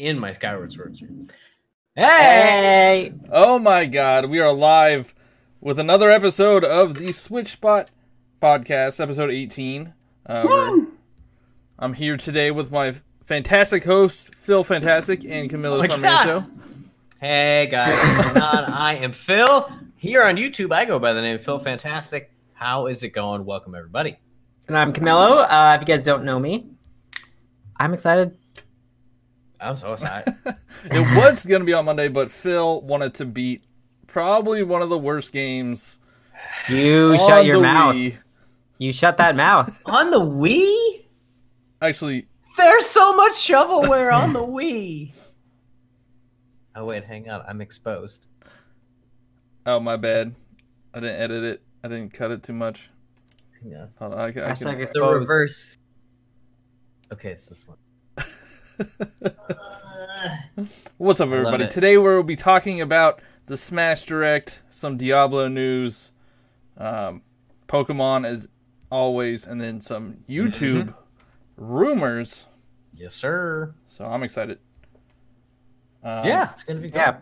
in my Skyward Sword stream. Hey! Oh my god, we are live with another episode of the switchSPOT podcast, episode 18. I'm here today with my fantastic host, Phil Phantastic, and Camilo Sarmiento. God. Hey guys, what's going on? I am Phil. Here on YouTube, I go by the name Phil Phantastic. How is it going? Welcome, everybody. And I'm Camilo. If you guys don't know me, I'm excited. I'm so excited. It was going to be on Monday, but Phil wanted to beat probably one of the worst games. You shut your mouth. Wii. You shut that mouth. On the Wii? Actually, there's so much shovelware on the Wii. Oh, wait, hang on. I'm exposed. oh, my bad. I didn't edit it. I didn't cut it too much. Yeah. Hold on, I can... It's the reverse. Okay, it's this one. What's up, everybody? Today we'll be talking about the Smash Direct, some Diablo news, Pokemon as always, and then some YouTube rumors. Yes, sir. So I'm excited. Yeah, it's gonna be good. Yeah.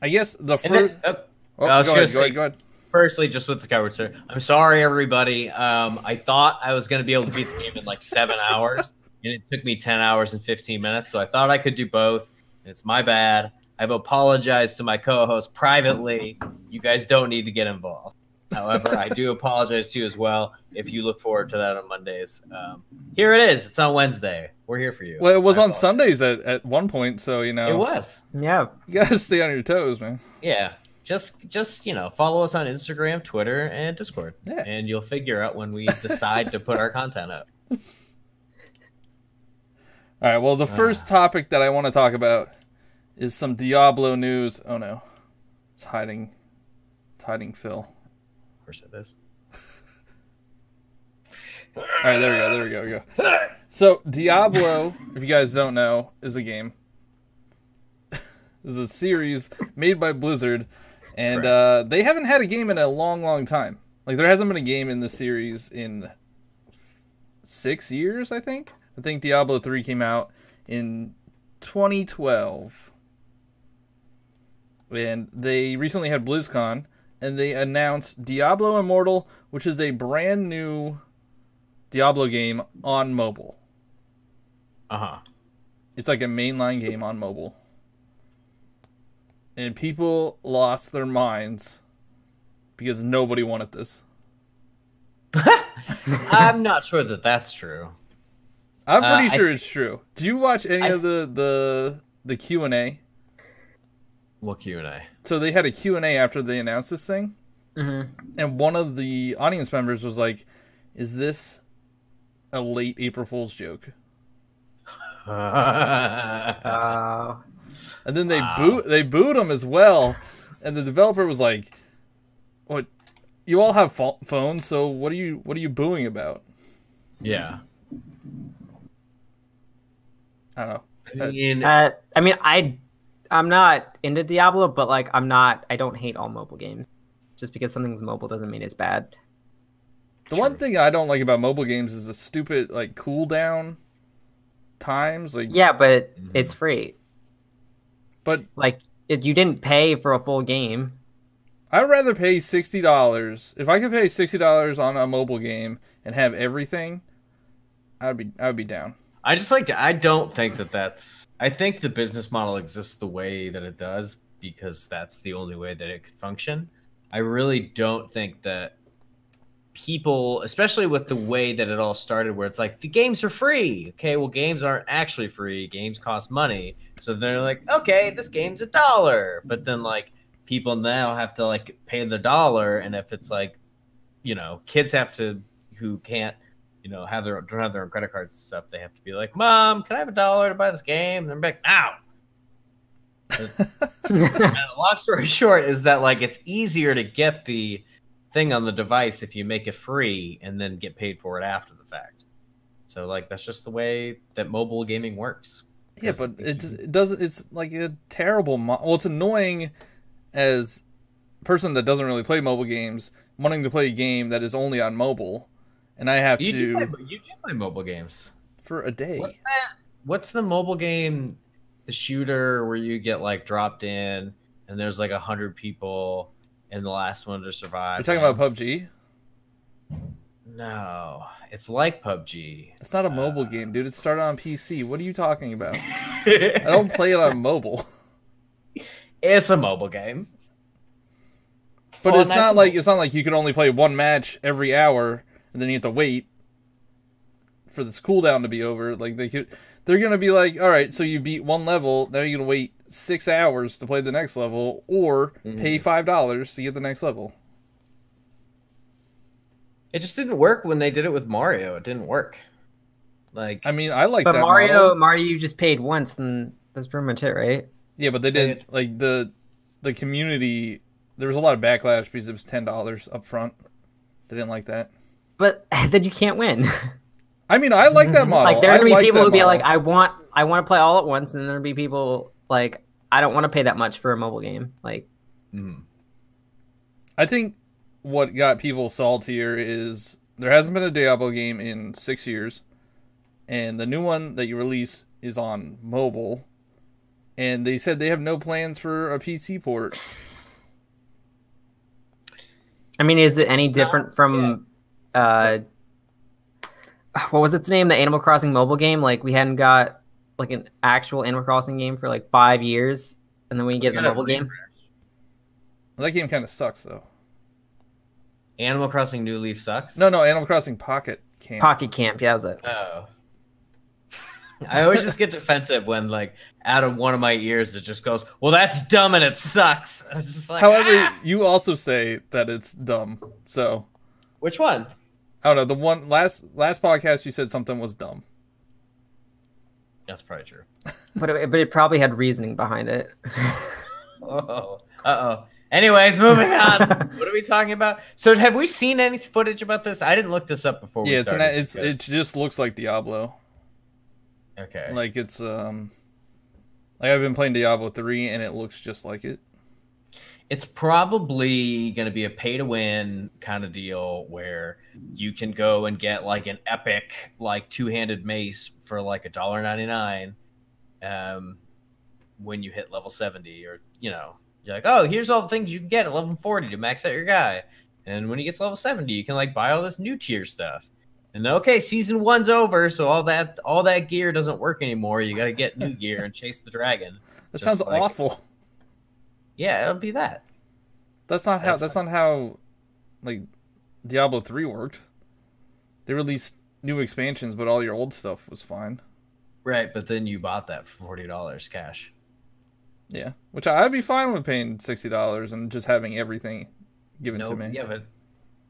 I guess the first. Go ahead. Firstly, just with the Skyward Sword, I'm sorry, everybody. I thought I was gonna be able to beat the game in like 7 hours. And it took me 10 hours and 15 minutes, so I thought I could do both. And it's my bad. I've apologized to my co-host privately. You guys don't need to get involved. However, I do apologize to you as well if you look forward to that on Mondays. Here it is. It's on Wednesday. We're here for you. Well, it was on Sundays at one point, so, you know. It was. Yeah. You gotta stay on your toes, man. Yeah. Just follow us on Instagram, Twitter, and Discord. Yeah. And you'll figure out when we decide to put our content up. All right, well, the first topic that I want to talk about is some Diablo news. Oh, no. It's hiding Phil. Of course it is. All right, there we go. So, Diablo, if you guys don't know, is a game. It's a series made by Blizzard, and they haven't had a game in a long, long time. Like, there hasn't been a game in the series in 6 years, I think. I think Diablo 3 came out in 2012. And they recently had BlizzCon, and they announced Diablo Immortal, which is a brand new Diablo game on mobile. Uh-huh. It's like a mainline game on mobile. And people lost their minds because nobody wanted this. I'm not sure that that's true. I'm pretty sure it's true. Do you watch any of the Q&A? What Q&A? So they had a Q&A after they announced this thing. Mm-hmm. And one of the audience members was like, is this a late April Fool's joke? Uh, And then they booed him as well. And the developer was like, what? You all have phones, so what are you booing about? Yeah. I don't know. I'm not into Diablo, but like I don't hate all mobile games. Just because something's mobile doesn't mean it's bad. The one thing I don't like about mobile games is the stupid like cooldown times. Like yeah, but it's free. But like you didn't pay for a full game. I'd rather pay $60. If I could pay $60 on a mobile game and have everything, I'd be down. I don't think that's... I think the business model exists the way that it does because that's the only way that it could function. I really don't think that people, especially with the way that it all started, where it's like, the games are free. Okay, well, games aren't actually free. Games cost money. So they're like, okay, this game's $1. But then, like, people now have to, like, pay the $1. And if it's, like, kids who can't, don't have their own credit cards and stuff, they have to be like, Mom, can I have $1 to buy this game? And they're like, ow. And long story short is that like it's easier to get the thing on the device if you make it free and then get paid for it after the fact. So like that's just the way that mobile gaming works. Yeah, but it's like a terrible well, it's annoying as a person that doesn't really play mobile games wanting to play a game that is only on mobile. And I have you do play mobile games for a day. What's the mobile game the shooter where you get like dropped in and there's like 100 people and the last one to survive. You're talking about PUBG? No, it's like PUBG. It's not a mobile game, dude. It started on PC. What are you talking about? I don't play it on mobile. It's a mobile game. But it's not like you can only play one match every hour and then you have to wait for this cooldown to be over. Like they're gonna be like, all right, so you beat one level, now you're gonna wait 6 hours to play the next level, or pay $5 to get the next level. It just didn't work when they did it with Mario. It didn't work. Like, I mean, I like but that Mario model. you just paid once, and that's pretty much it, right? Yeah, but they didn't like the community. There was a lot of backlash because it was $10 up front. They didn't like that. But then you can't win. I mean, I like that model. Like there are gonna be people who be model. like, I want to play all at once, and then there'll be people like, I don't want to pay that much for a mobile game. Like, I think what got people saltier is there hasn't been a Diablo game in 6 years, and the new one that you release is on mobile, and they said they have no plans for a PC port. I mean, is it any different from what was its name? The Animal Crossing mobile game? Like, we hadn't got like an actual Animal Crossing game for like 5 years, and then we get the mobile game. Well, that game kind of sucks, though. Animal Crossing New Leaf sucks? No, Animal Crossing Pocket Camp. Pocket Camp, yeah, that was it. Oh. I always just get defensive when, like, out of one of my ears, it just goes, well, that's dumb and it sucks. I was just like, However, you also say that it's dumb, so. Which one? I don't know. The one last podcast you said something was dumb. That's probably true. But it probably had reasoning behind it. Uh-oh. Anyways, moving on. What are we talking about? So have we seen any footage about this? I didn't look this up before we started. It just looks like Diablo. Okay. Like it's like I've been playing Diablo 3 and it looks just like it. It's probably going to be a pay-to-win kind of deal where you can go and get like an epic, like two-handed mace for like $1.99 when you hit level 70, or you're like, oh, here's all the things you can get at level 40 to max out your guy, and when he gets level 70, you can like buy all this new tier stuff. And okay, season 1's over, so all that gear doesn't work anymore. You got to get new gear and chase the dragon. That sounds awful. Yeah, it'll be that. That's not how like Diablo 3 worked. They released new expansions, but all your old stuff was fine. Right, but then you bought that for $40 cash. Yeah, which I'd be fine with paying $60 and just having everything given to me. Yeah, but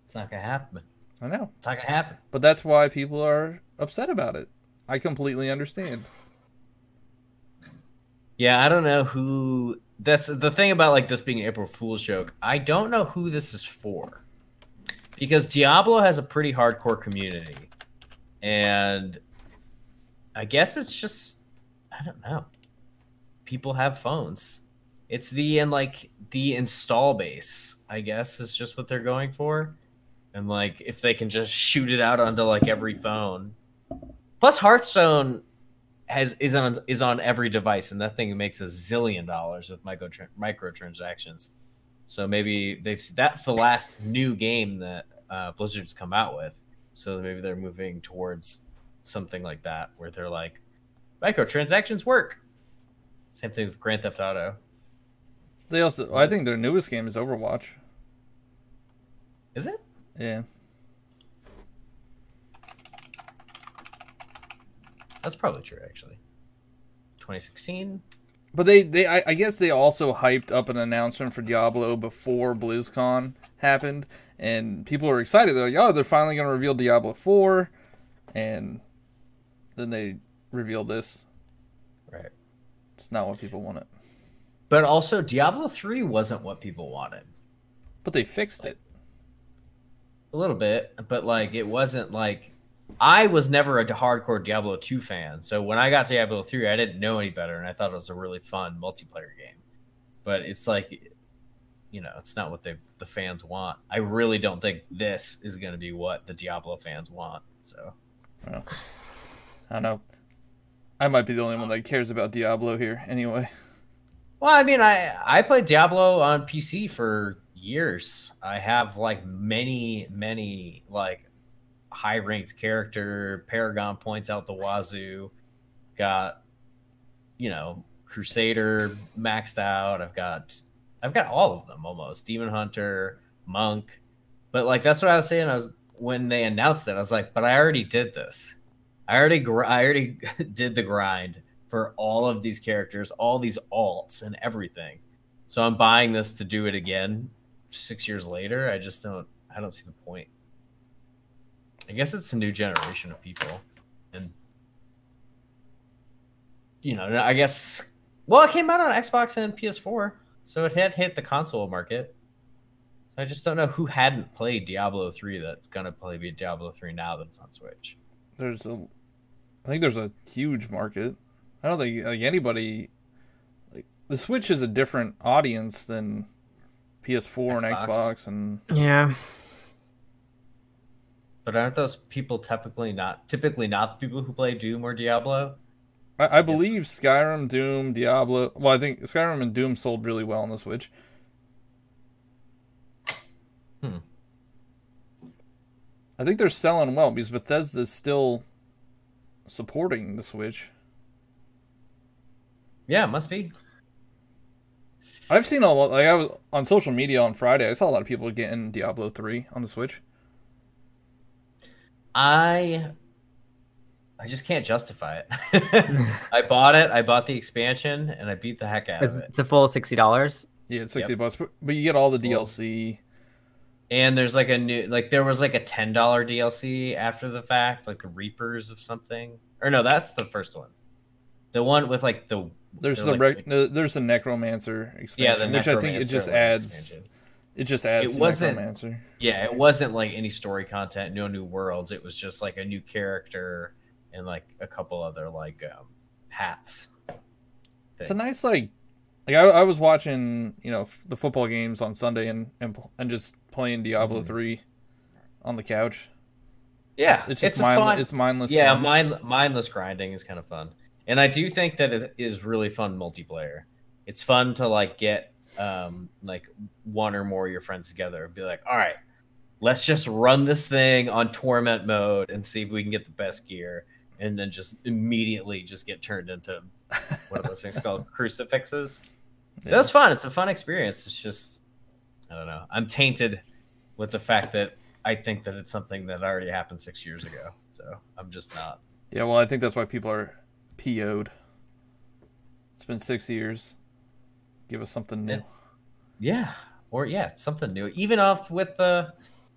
it's not gonna happen. I know. It's not gonna happen. But that's why people are upset about it. I completely understand. Yeah, I don't know who. That's the thing about like this being an April Fool's joke. I don't know who this is for, because Diablo has a pretty hardcore community, and I guess it's just, I don't know. People have phones. It's the install base, I guess, is just what they're going for. And like if they can just shoot it out onto like every phone. Plus Hearthstone is on every device, and that thing makes $1 zillion with microtransactions. So maybe that's the last new game that Blizzard's come out with. So maybe they're moving towards something like that, where they're like, microtransactions work. Same thing with Grand Theft Auto. They also, I think their newest game is Overwatch. Is it? Yeah. That's probably true, actually. 2016. But I guess they also hyped up an announcement for Diablo before BlizzCon happened, and people are excited. They're like, oh, they're finally going to reveal Diablo 4, and then they revealed this. Right. It's not what people wanted. But also, Diablo 3 wasn't what people wanted. But they fixed it. A little bit, but like it wasn't like, I was never a hardcore Diablo 2 fan, so when I got to Diablo 3, I didn't know any better, and I thought it was a really fun multiplayer game. But it's like, it's not what the fans want. I really don't think this is going to be what the Diablo fans want. So, well, I don't know. I might be the only one that cares about Diablo here. Anyway. Well, I mean, I played Diablo on PC for years. I have like many like high ranked character, Paragon points out the wazoo. Got, you know, Crusader maxed out. I've got all of them almost. Demon Hunter, Monk. But like that's what I was saying. When they announced it, I was like, but I already did this. I already did the grind for all of these characters, all these alts and everything. So I'm buying this to do it again 6 years later. I don't see the point. I guess it's a new generation of people. And you know, I guess it came out on Xbox and PS4, so it had hit the console market. So I just don't know who hadn't played Diablo 3 that's gonna play Diablo 3 now that's on Switch. I think there's a huge market. I don't think like anybody like the Switch is a different audience than PS4 and Xbox and yeah. But aren't those people typically not the people who play Doom or Diablo? I believe Skyrim, Doom, Diablo. Well, I think Skyrim and Doom sold really well on the Switch. I think they're selling well because Bethesda's still supporting the Switch. Yeah, it must be. I've seen a lot. Like I was on social media on Friday. I saw a lot of people getting Diablo 3 on the Switch. I just can't justify it. I bought it. I bought the expansion, and I beat the heck out of it. It's a full $60. Yeah, it's $60, but you get all the DLC. And there's like there was like a $10 DLC after the fact, like the Reapers of something. Or no, that's the first one. The one with like the there's the Necromancer expansion, which I think it just adds Necromancer. Yeah, it wasn't like any story content, no new worlds. It was just like a new character and like a couple other like hats. It's a nice like I was watching, you know, the football games on Sunday and just playing Diablo 3 on the couch. Yeah, it's just mindless. It's mindless. Yeah, fun. mindless grinding is kind of fun. And I do think that it is really fun multiplayer. It's fun to like get like one or more of your friends together and be like, all right, let's just run this thing on torment mode and see if we can get the best gear, and then just immediately just get turned into what are those things called? Crucifixes. Yeah. That was fun. It's a fun experience. It's just, I don't know. I'm tainted with the fact that I think that it's something that already happened 6 years ago. So I'm just not. Yeah, well, I think that's why people are PO'd. It's been 6 years. Give us something new. Yeah. Or something new. Even off with the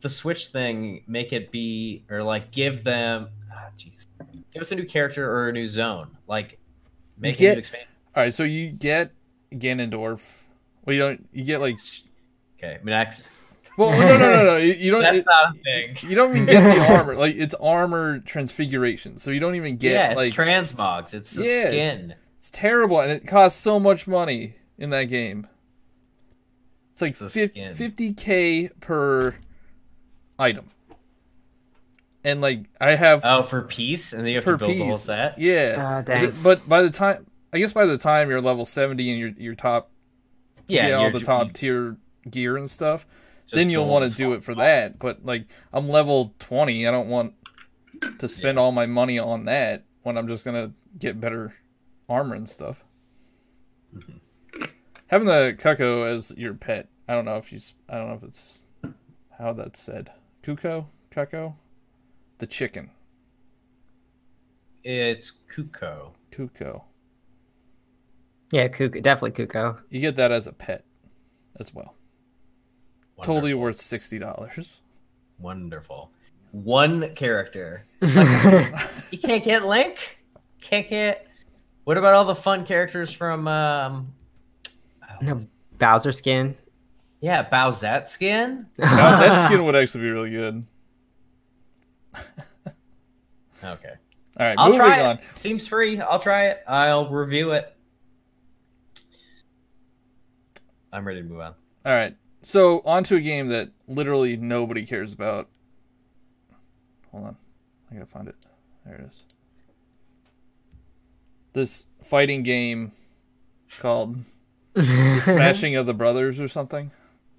Switch thing, make it be, or like give them, give us a new character or a new zone. Like make a new expansion. All right, so you get Ganondorf. Well, you get like. Okay, next. Well, no. You don't. That's not a thing. You don't even get the armor. Like it's armor transfiguration, so you don't even get. Yeah, it's like transmogs. It's the skin. It's terrible, and it costs so much money in that game. It's like $50K per item, and like I have for piece, and then you have to build the whole set. Yeah, dang. But by the time you're level 70 and you're top, all the top tier gear and stuff, then you'll want to do it for that. But like I'm level 20, I don't want to spend all my money on that when I'm just gonna get better armor and stuff. Mm-hmm. Having the Cuckoo as your pet, I don't know if it's how that's said. Cuckoo, the chicken. It's Cuckoo. Yeah, Cuckoo, definitely Cuckoo. You get that as a pet as well. Wonderful. Totally worth $60. Wonderful. One character. You can't get Link? Can't get... What about all the fun characters from... Bowser skin? Yeah, Bowsette skin? That skin would actually be really good. Okay. All right, I'll try on. it. Seems free. I'll try it. I'll review it. I'm ready to move on. All right. So, on to a game that literally nobody cares about. Hold on. I gotta find it. There it is. this fighting game called The Smashing of the Brothers or something.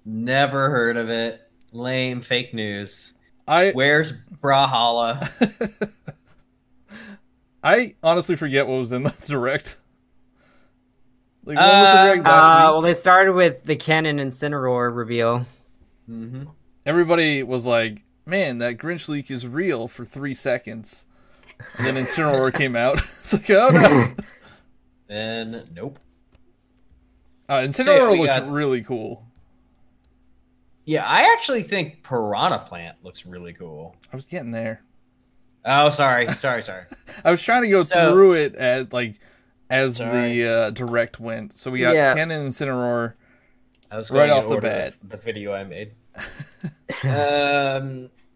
Never heard of it. Lame, fake news. Where's Brawlhalla? I honestly forget what was in the direct. Like, what was the direct last week? Well, they started with the Ken and Incineroar reveal. Mm-hmm. Everybody was like, man, that Grinch leak is real for 3 seconds. And then Incineroar came out. It's like, oh no. Then, nope. Incineroar looks really cool. Yeah, I actually think Piranha Plant looks really cool. I was getting there. Oh, sorry. I was trying to go through it as the direct went. So we got Ken and Incineroar right off the bat. The video I made.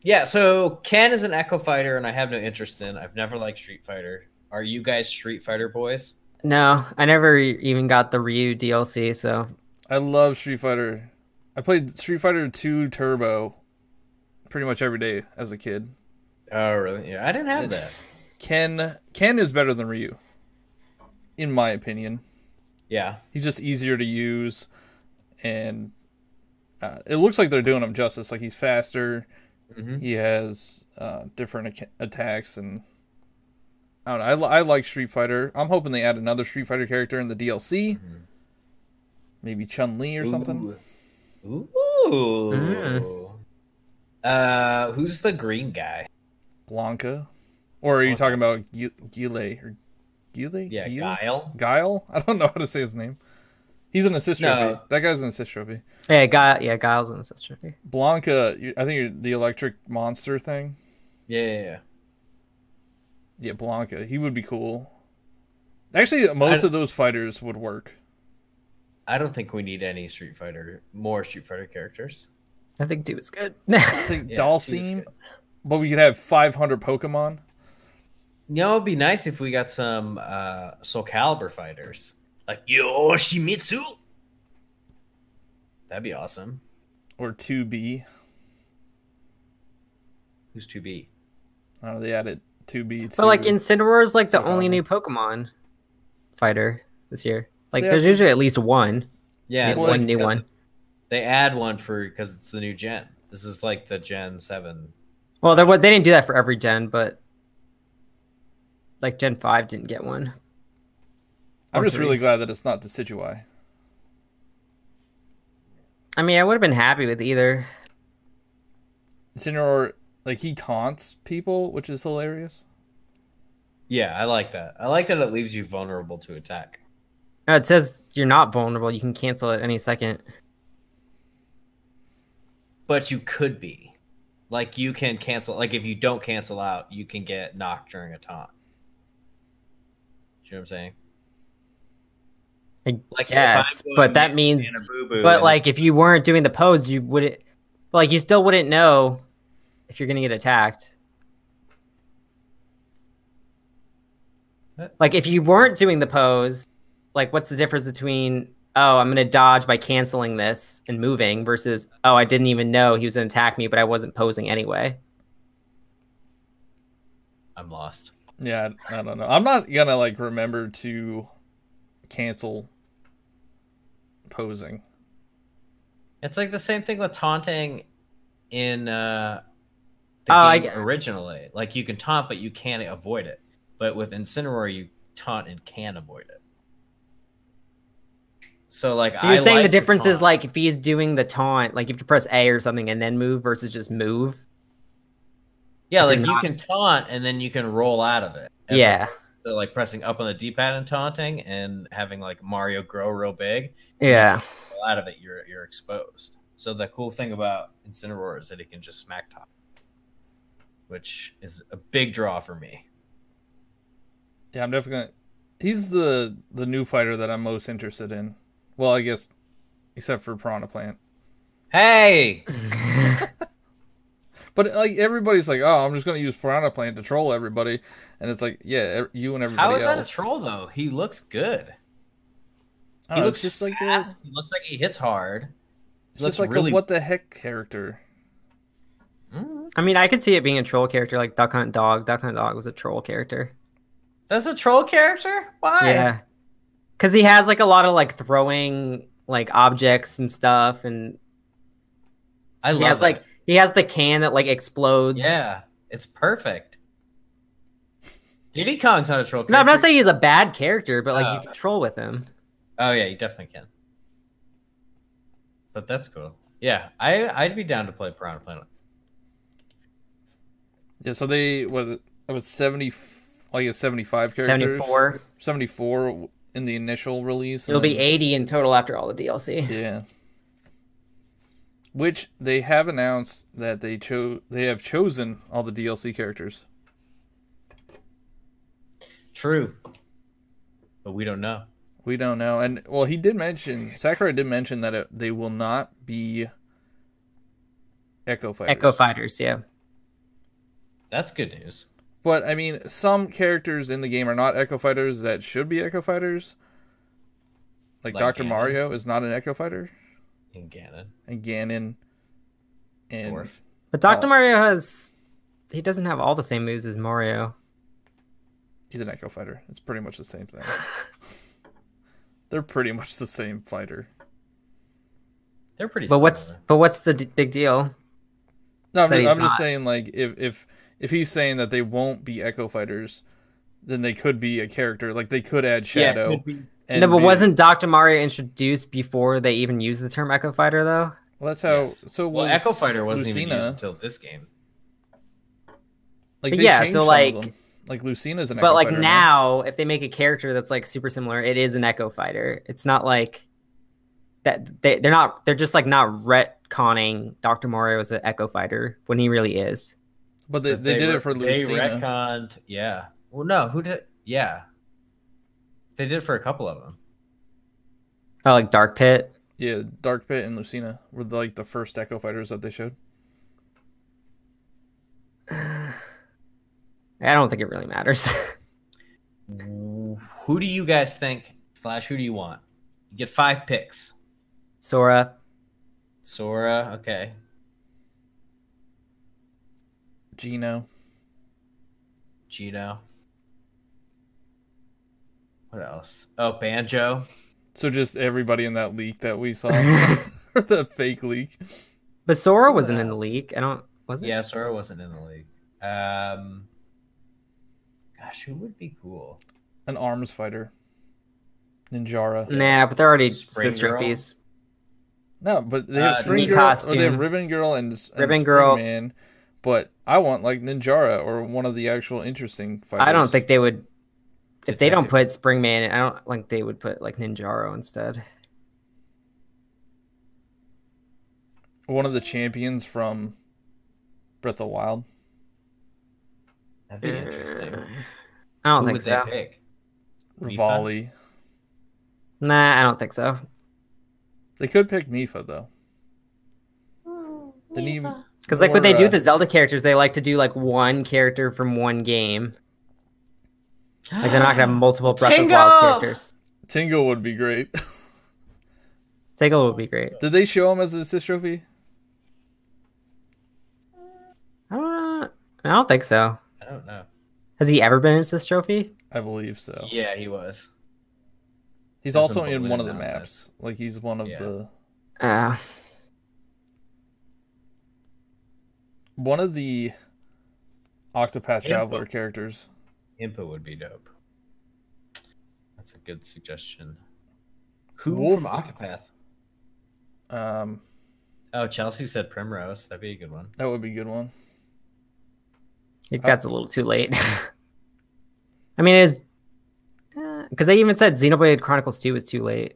Yeah, so Ken is an Echo Fighter, and I have no interest in. I've never liked Street Fighter. Are you guys Street Fighter boys? No, I never even got the Ryu DLC, so... I love Street Fighter. I played Street Fighter 2 Turbo pretty much every day as a kid. Oh, really? Yeah, I didn't have that. Ken is better than Ryu, in my opinion. Yeah. He's just easier to use, and it looks like they're doing him justice. Like, he's faster. Mm-hmm. He has different attacks, and I don't know. I like Street Fighter. I'm hoping they add another Street Fighter character in the DLC. Mm-hmm. Maybe Chun-Li or something. Ooh. Who's the green guy? Blanca. Or are you talking about Guile? Yeah, Guile. Guile? I don't know how to say his name. He's an assist trophy. That guy's an assist trophy. Yeah, Guile's an assist trophy. Blanca, I think you're the electric monster thing. Yeah. Yeah, Blanca. He would be cool. Actually, most of those fighters would work. I don't think we need any more Street Fighter characters. I think 2 is good. I think Dalsim, but we could have 500 Pokemon. You know, it'd be nice if we got some Soul Calibur fighters. Like Yoshimitsu. That'd be awesome. Or 2B. Who's 2B? I don't know, they added 2B. But like Incineroar is like the only new Pokemon fighter this year. Like there's usually at least one. Yeah, it's one new one. They add one because it's the new gen. This is like the Gen 7. Well, they didn't do that for every gen, but like Gen 5 didn't get one. I'm just really glad that it's not the Decidueye. I mean, I would have been happy with either. Incineroar, like, he taunts people, which is hilarious. Yeah, I like that. I like that it leaves you vulnerable to attack. No, it says you're not vulnerable. You can cancel at any second. But you could be. Like, you can cancel. Like, if you don't cancel out, you can get knocked during a taunt. You know what I'm saying? Like, yes, but that means... But, like, if you weren't doing the pose, you wouldn't... Like, you still wouldn't know if you're going to get attacked. Like, if you weren't doing the pose, like, what's the difference between, oh, I'm going to dodge by canceling this and moving versus, oh, I didn't even know he was going to attack me, but I wasn't posing anyway? I'm lost. Yeah, I don't know. I'm not going to, like, remember to cancel posing. It's like the same thing with taunting in the game originally. Like, you can taunt, but you can't avoid it. But with Incineroar, you taunt and can avoid it. So, like, so you're saying the difference is, like, if he's doing the taunt, like, you have to press A or something and then move versus just move? Yeah, like, you can taunt and then you can roll out of it. Yeah. So, like, pressing up on the D-pad and taunting and having, like, Mario grow real big. Yeah. Roll out of it, you're exposed. So the cool thing about Incineroar is that it can just smack top, which is a big draw for me. Yeah, I'm definitely gonna... He's the new fighter that I'm most interested in. Well, I guess, except for Piranha Plant. Hey! But, like, everybody's like, oh, I'm just going to use Piranha Plant to troll everybody. And it's like, yeah, you and everybody else. How is that a troll, though? He looks good. He looks just like fast. He looks like he hits hard. He looks like really... a what-the-heck character. I mean, I could see it being a troll character like Duck Hunt Dog. Duck Hunt Dog was a troll character. That's a troll character? Why? Yeah, because he has like a lot of like throwing like objects and stuff, and I he love has like he has the can that like explodes. Yeah, it's perfect. Diddy Kong's not a troll character. No, I'm not saying he's a bad character, but like Oh. you can troll with him. Oh yeah, you definitely can. But that's cool. Yeah, I'd be down to play Piranha Planet. Yeah, so it was 70, like 75 characters. 74. 74 in the initial release. It'll be 80 in total after all the DLC. Yeah. Which they have announced that they have chosen all the DLC characters. True. But we don't know. We don't know. And well, Sakurai did mention that they will not be Echo Fighters. Echo Fighters, yeah. That's good news. But I mean, some characters in the game are not Echo Fighters that should be Echo Fighters. Like Dr. Ganon. Mario is not an Echo Fighter. And Ganon. And Ganon. And Dwarf. But Dr. Mario he doesn't have all the same moves as Mario. he's an Echo Fighter. It's pretty much the same thing. They're pretty much the same fighter. They're pretty But similar. what's the big deal? No, I'm That just he's not. saying, like, if he's saying that they won't be Echo Fighters, then they could be a character. Like, they could add Shadow. Yeah, it could be. No, but wasn't Dr. Mario introduced before they even used the term Echo Fighter, though? Well, that's how. Yes. So Well, was Echo Fighter wasn't even Lucina. used until this game. Like, But they yeah, changed so, some of like- them. Like Lucina's an But Echo like Fighter now, if they make a character that's like super similar, it is an Echo Fighter. It's not like that. They're not. They're just like not retconning Dr. Mario as an Echo Fighter when he really is. But they did it for They Lucina. retconned, yeah. Well, no, who did? Yeah, they did it for a couple of them. Oh, like Dark Pit. Yeah, Dark Pit and Lucina were like the first Echo Fighters that they showed. I don't think it really matters. Who do you guys think? / who do you want? You get 5 picks. Sora. Sora, okay. Gino. What else? Oh, Banjo. So just everybody in that leak that we saw. The fake leak. But Sora Who wasn't in the else? leak. Was it? Yeah, Sora wasn't in the league. Gosh, who would be cool? An arms fighter. Ninjara. Nah, but they're already Spring sis Girl? trophies. No, but they have Spring new Girl. costume. Or they have Ribbon Girl and Ribbon Spring Girl. Man. But I want like Ninjara or one of the actual interesting fighters. I don't think they would. If they don't Detective. put Springman, I don't think they would put like Ninjaro instead. one of the champions from Breath of the Wild. That'd be interesting. I don't Who think would so. they pick? Mifa? Rivali. Nah, I don't think so. They could pick Mifa though. They need Because like when they do more, the Zelda characters, they like to do like one character from one game. Like they're not gonna have multiple Breath of the Wild Tingle! characters. Tingle would be great. Tingle would be great. Did they show him as an assist trophy? I don't think so. I don't know. Has he ever been an assist trophy? I believe so. Yeah, he was. He's Doesn't also in believe one of the nonsense. maps. Like he's one of Yeah. the Octopath Impa. Traveler characters. Impa would be dope. That's a good suggestion. Who Wolf- from Octopath? Oh, Chelsea said Primrose. That'd be a good one. That would be a good one. I think that's a little too late. I mean, is because they even said Xenoblade Chronicles 2 is too late.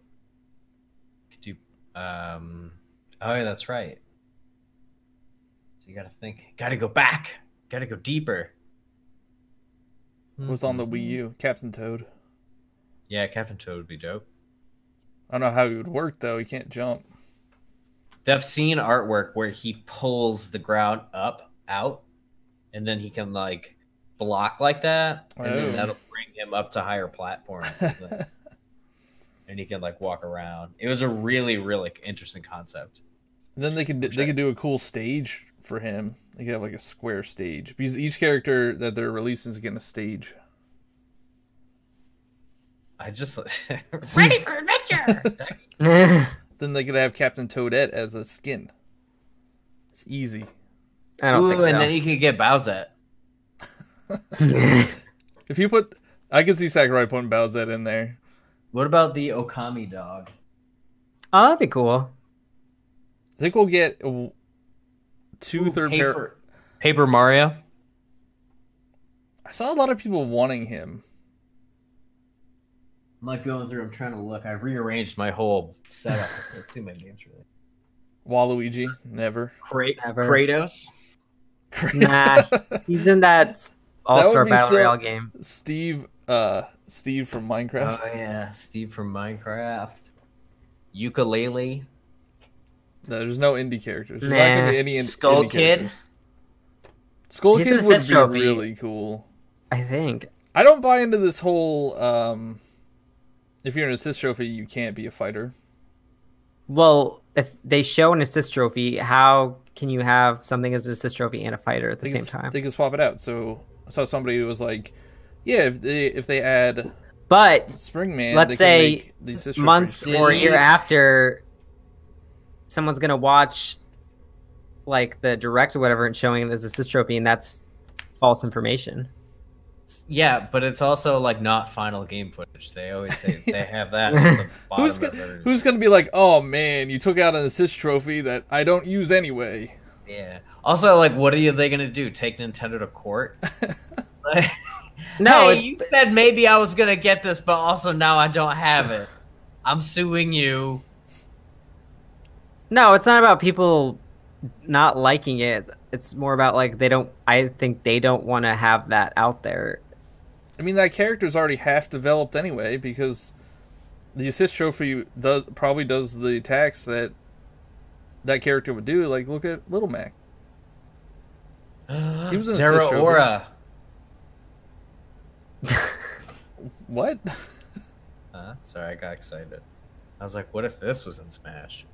Could you? Oh, yeah, that's right. So you got to think. Got to go back. Got to go deeper. Was on the Wii U. Captain Toad. Yeah, Captain Toad would be dope. I don't know how he would work though. He can't jump. I've seen artwork where he pulls the ground up, out, and then he can like block like that, and Oh. then that'll bring him up to higher platforms, and he can like walk around. It was a really, really interesting concept. And then they could do a cool stage for him. They could have like a square stage because each character that they're releasing is getting a stage. I just Ready for adventure. Then they could have Captain Toadette as a skin. It's easy. I don't think so. And then you could get Bowsette. If you put, I could see Sakurai putting Bowsette in there. What about the Okami dog? Oh, that'd be cool. I think we'll get two third pair. Paper Mario. I saw a lot of people wanting him. I'm not going through. I'm trying to look. I rearranged my whole setup. Let's see my names really. Waluigi, never. Never. Kratos. Nah, he's in that All-Star Battle Royale game. Steve from Minecraft. Oh yeah, Steve from Minecraft. Ukulele. No, there's no indie characters. There's Nah. not gonna be any Skull indie Kid. characters. Skull He's Kid an would assist be trophy. really cool. I think. I don't buy into this whole if you're an assist trophy, you can't be a fighter. Well, if they show an assist trophy, how can you have something as an assist trophy and a fighter at the same time? They can swap it out. So I saw somebody who was like, "Yeah, if they add But Springman, let's they say can make the assist months trophies." or a year after, someone's gonna watch like the direct or whatever and showing it as assist trophy, and that's false information. Yeah, but it's also like not final game footage. They always say they have that at the bottom of their... Who's gonna be like, "Oh man, you took out an assist trophy that I don't use anyway"? Yeah. Also, like, what are they gonna do? Take Nintendo to court? Like, No, hey, you said maybe I was gonna get this, but also now I don't have it. I'm suing you. No, it's not about people not liking it. It's more about like I think they don't want to have that out there. I mean, that character's already half developed anyway because the assist trophy probably does the attacks that character would do. Like, look at Little Mac. He was an Zero assist Aura. What? Sorry, I got excited. I was like, what if this was in Smash?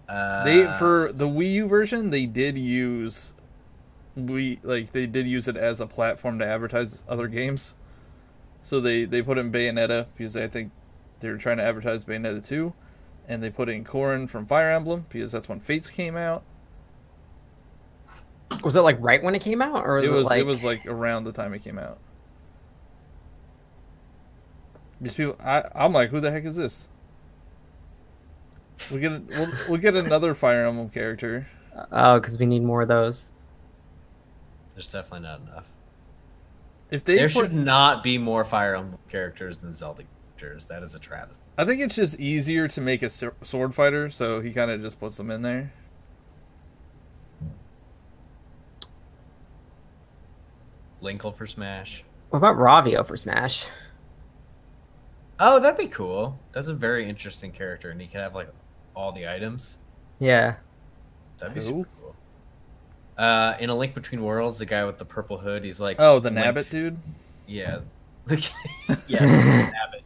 For the Wii U version, they did use it as a platform to advertise other games. So they put in Bayonetta because I think they were trying to advertise Bayonetta 2, and they put in Corrin from Fire Emblem because that's when Fates came out. Was it like right when it came out, or It was like around the time it came out. These people, I'm like, who the heck is this? We'll get another Fire Emblem character. Oh, because we need more of those. There's definitely not enough. There should not be more Fire Emblem characters than Zelda characters. That is a travesty. I think it's just easier to make a sword fighter, so he kind of just puts them in there. Linkle for Smash. What about Ravio for Smash? Oh, that'd be cool. That's a very interesting character, and he can have like all the items. Yeah. That'd be super cool. In A Link Between Worlds, the guy with the purple hood, he's like... Oh, the Nabbit dude? Yeah. Yes, Nabbit.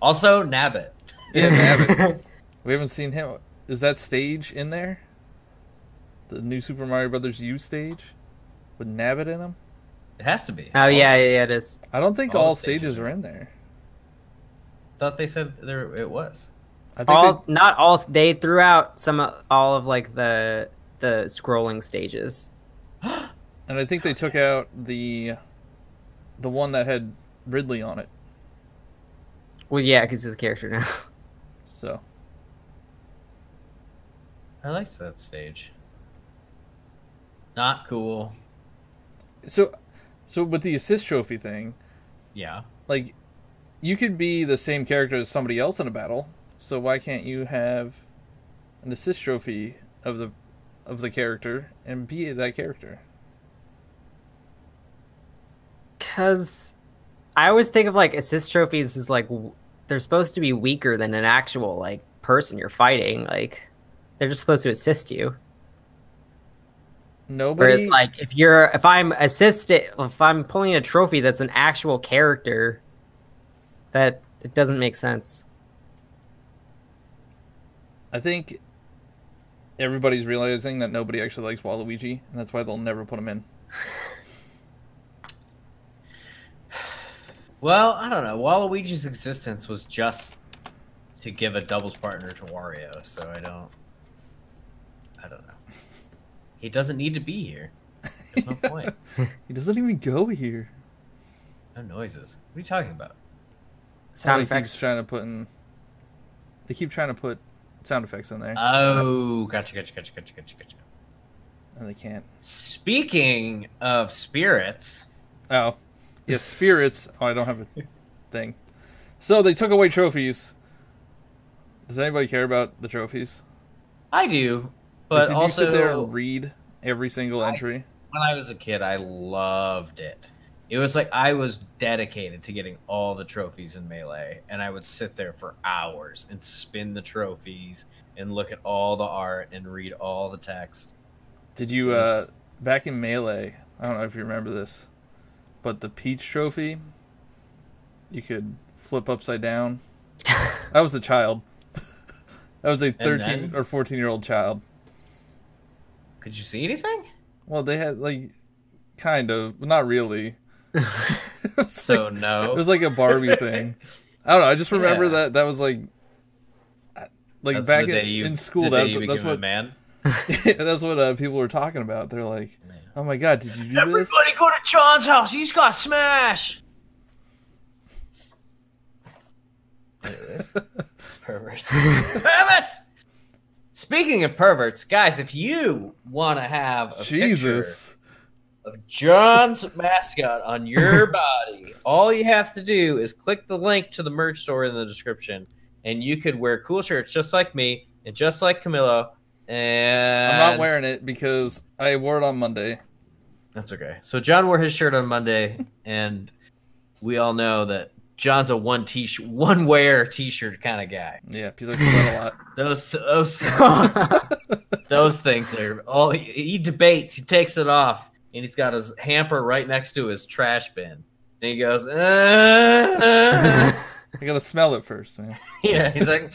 Also, Nabbit. Yeah, Nabbit. We haven't seen him. Is that stage in there? The new Super Mario Brothers U stage? With Nabbit in them? It has to be. Oh, yeah, it is. I don't think all stages are in there. Thought they said it was. I think not all. They threw out all of like the scrolling stages. And I think they took out the one that had Ridley on it. Well, yeah, because he's a character now. So I liked that stage. Not cool. So with the assist trophy thing, yeah, like you could be the same character as somebody else in a battle. So why can't you have an assist trophy of the character and be that character? Because I always think of like assist trophies as like they're supposed to be weaker than an actual like person you're fighting. Like they're just supposed to assist you. Whereas like if I'm pulling a trophy that's an actual character, that it doesn't make sense. I think everybody's realizing that nobody actually likes Waluigi, and that's why they'll never put him in. Well, I don't know. Waluigi's existence was just to give a doubles partner to Wario, so I don't know. He doesn't need to be here. There's no point. He doesn't even go here. No noises. What are you talking about? Sound effects. They keep trying to put sound effects in there. Oh, gotcha. And they can't. Speaking of spirits. Oh. Yeah, spirits. Oh, I don't have a thing. So they took away trophies. Does anybody care about the trophies? I do, but did also you sit there and read every single entry? When I was a kid, I loved it. It was like I was dedicated to getting all the trophies in Melee, and I would sit there for hours and spin the trophies and look at all the art and read all the text. Did you, back in Melee, I don't know if you remember this, but the Peach trophy, you could flip upside down. I was a child. I was a 13 or 14-year-old child. Could you see anything? Well, they had, like, kind of, not really. So, no. It was like a Barbie thing. I don't know, I just remember that was like that's back in school, that's what, a man. that's what people were talking about. They're like, oh my god, did you do this? Everybody go to John's house, he's got Smash! Perverts. Perverts! Speaking of perverts, guys, if you want to have a picture of John's mascot on your body, all you have to do is click the link to the merch store in the description, and you could wear cool shirts just like me and just like Camilo. And I'm not wearing it because I wore it on Monday. That's okay. So John wore his shirt on Monday, and we all know that John's a one wear t-shirt kind of guy. Yeah, he likes to sweat a lot. Those things are all he debates. He takes it off, and he's got his hamper right next to his trash bin, and he goes, I gotta smell it first, man. Yeah, he's like,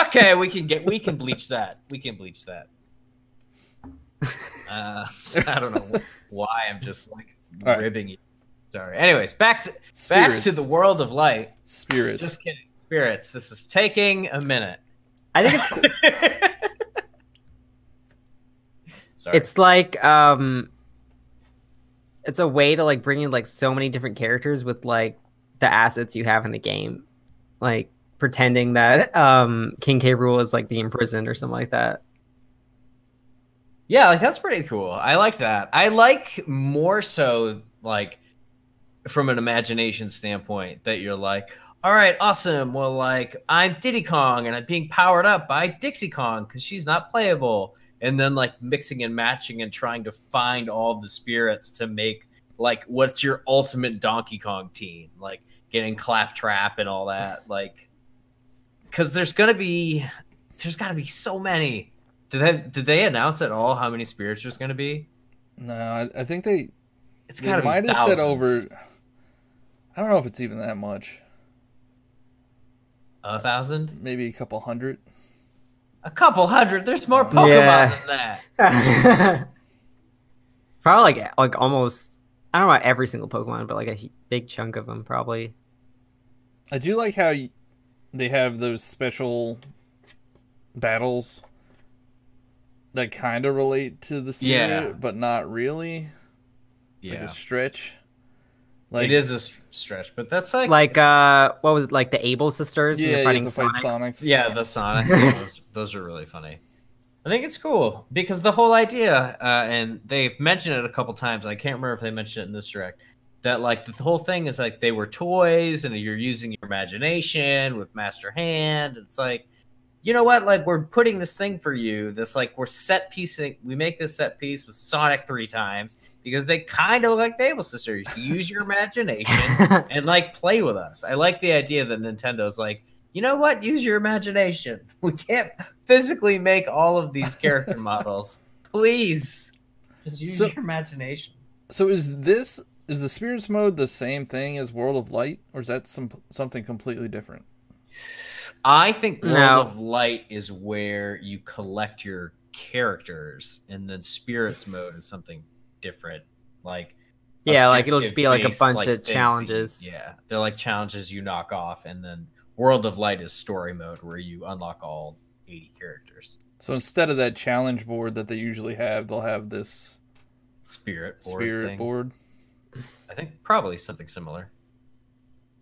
okay, we can bleach that. We can bleach that. I don't know why I'm just like ribbing you. Sorry. Anyways, back to the world of light. Spirits. Just kidding. Spirits. This is taking a minute. I think it's cool. Sorry. It's like it's a way to like bring in like so many different characters with like the assets you have in the game. Like pretending that King K. Rool is like the imprisoned or something like that. Yeah, like that's pretty cool. I like that. I like more so like from an imagination standpoint that you're like, all right, awesome. Well, like I'm Diddy Kong and I'm being powered up by Dixie Kong because she's not playable. And then like mixing and matching and trying to find all the spirits to make like what's your ultimate Donkey Kong team, like getting Claptrap and all that. Like, because there's got to be so many. Did they announce at all how many spirits there's going to be? No, I think it's got to be might have thousands. said over. I don't know if it's even that much. 1,000? Maybe a couple hundred. A couple hundred? There's more Pokemon than that. Probably like almost. I don't know about every single Pokemon, but like a big chunk of them probably. I do like how they have those special battles that kind of relate to the spirit, but not really. It's like a stretch. Like, it is a stretch, but that's like what was it, like the Able sisters? Yeah, and you fighting have to fight Sonics? Sonics. Yeah, the Sonics. those are really funny. I think it's cool because the whole idea, and they've mentioned it a couple times. I can't remember if they mentioned it in this direct. That like the whole thing is like they were toys, and you're using your imagination with Master Hand. It's like, you know what? Like we're putting this thing for you. This like we're set piecing. We make this set piece with Sonic 3 times because they kind of look like the Able sisters. You use your imagination and like play with us. I like the idea that Nintendo's like, you know what? Use your imagination. We can't physically make all of these character models. Please, just use your imagination. So is the Spirits mode the same thing as World of Light, or is that something completely different? I think World of Light is where you collect your characters, and then Spirits mode is something different. Like Yeah, like it'll just be like a objective-based, bunch like, of things that challenges. yeah, they're like challenges you knock off, and then World of Light is story mode where you unlock all 80 characters. So instead of that challenge board that they usually have, they'll have this Spirit spirit board. I think probably something similar.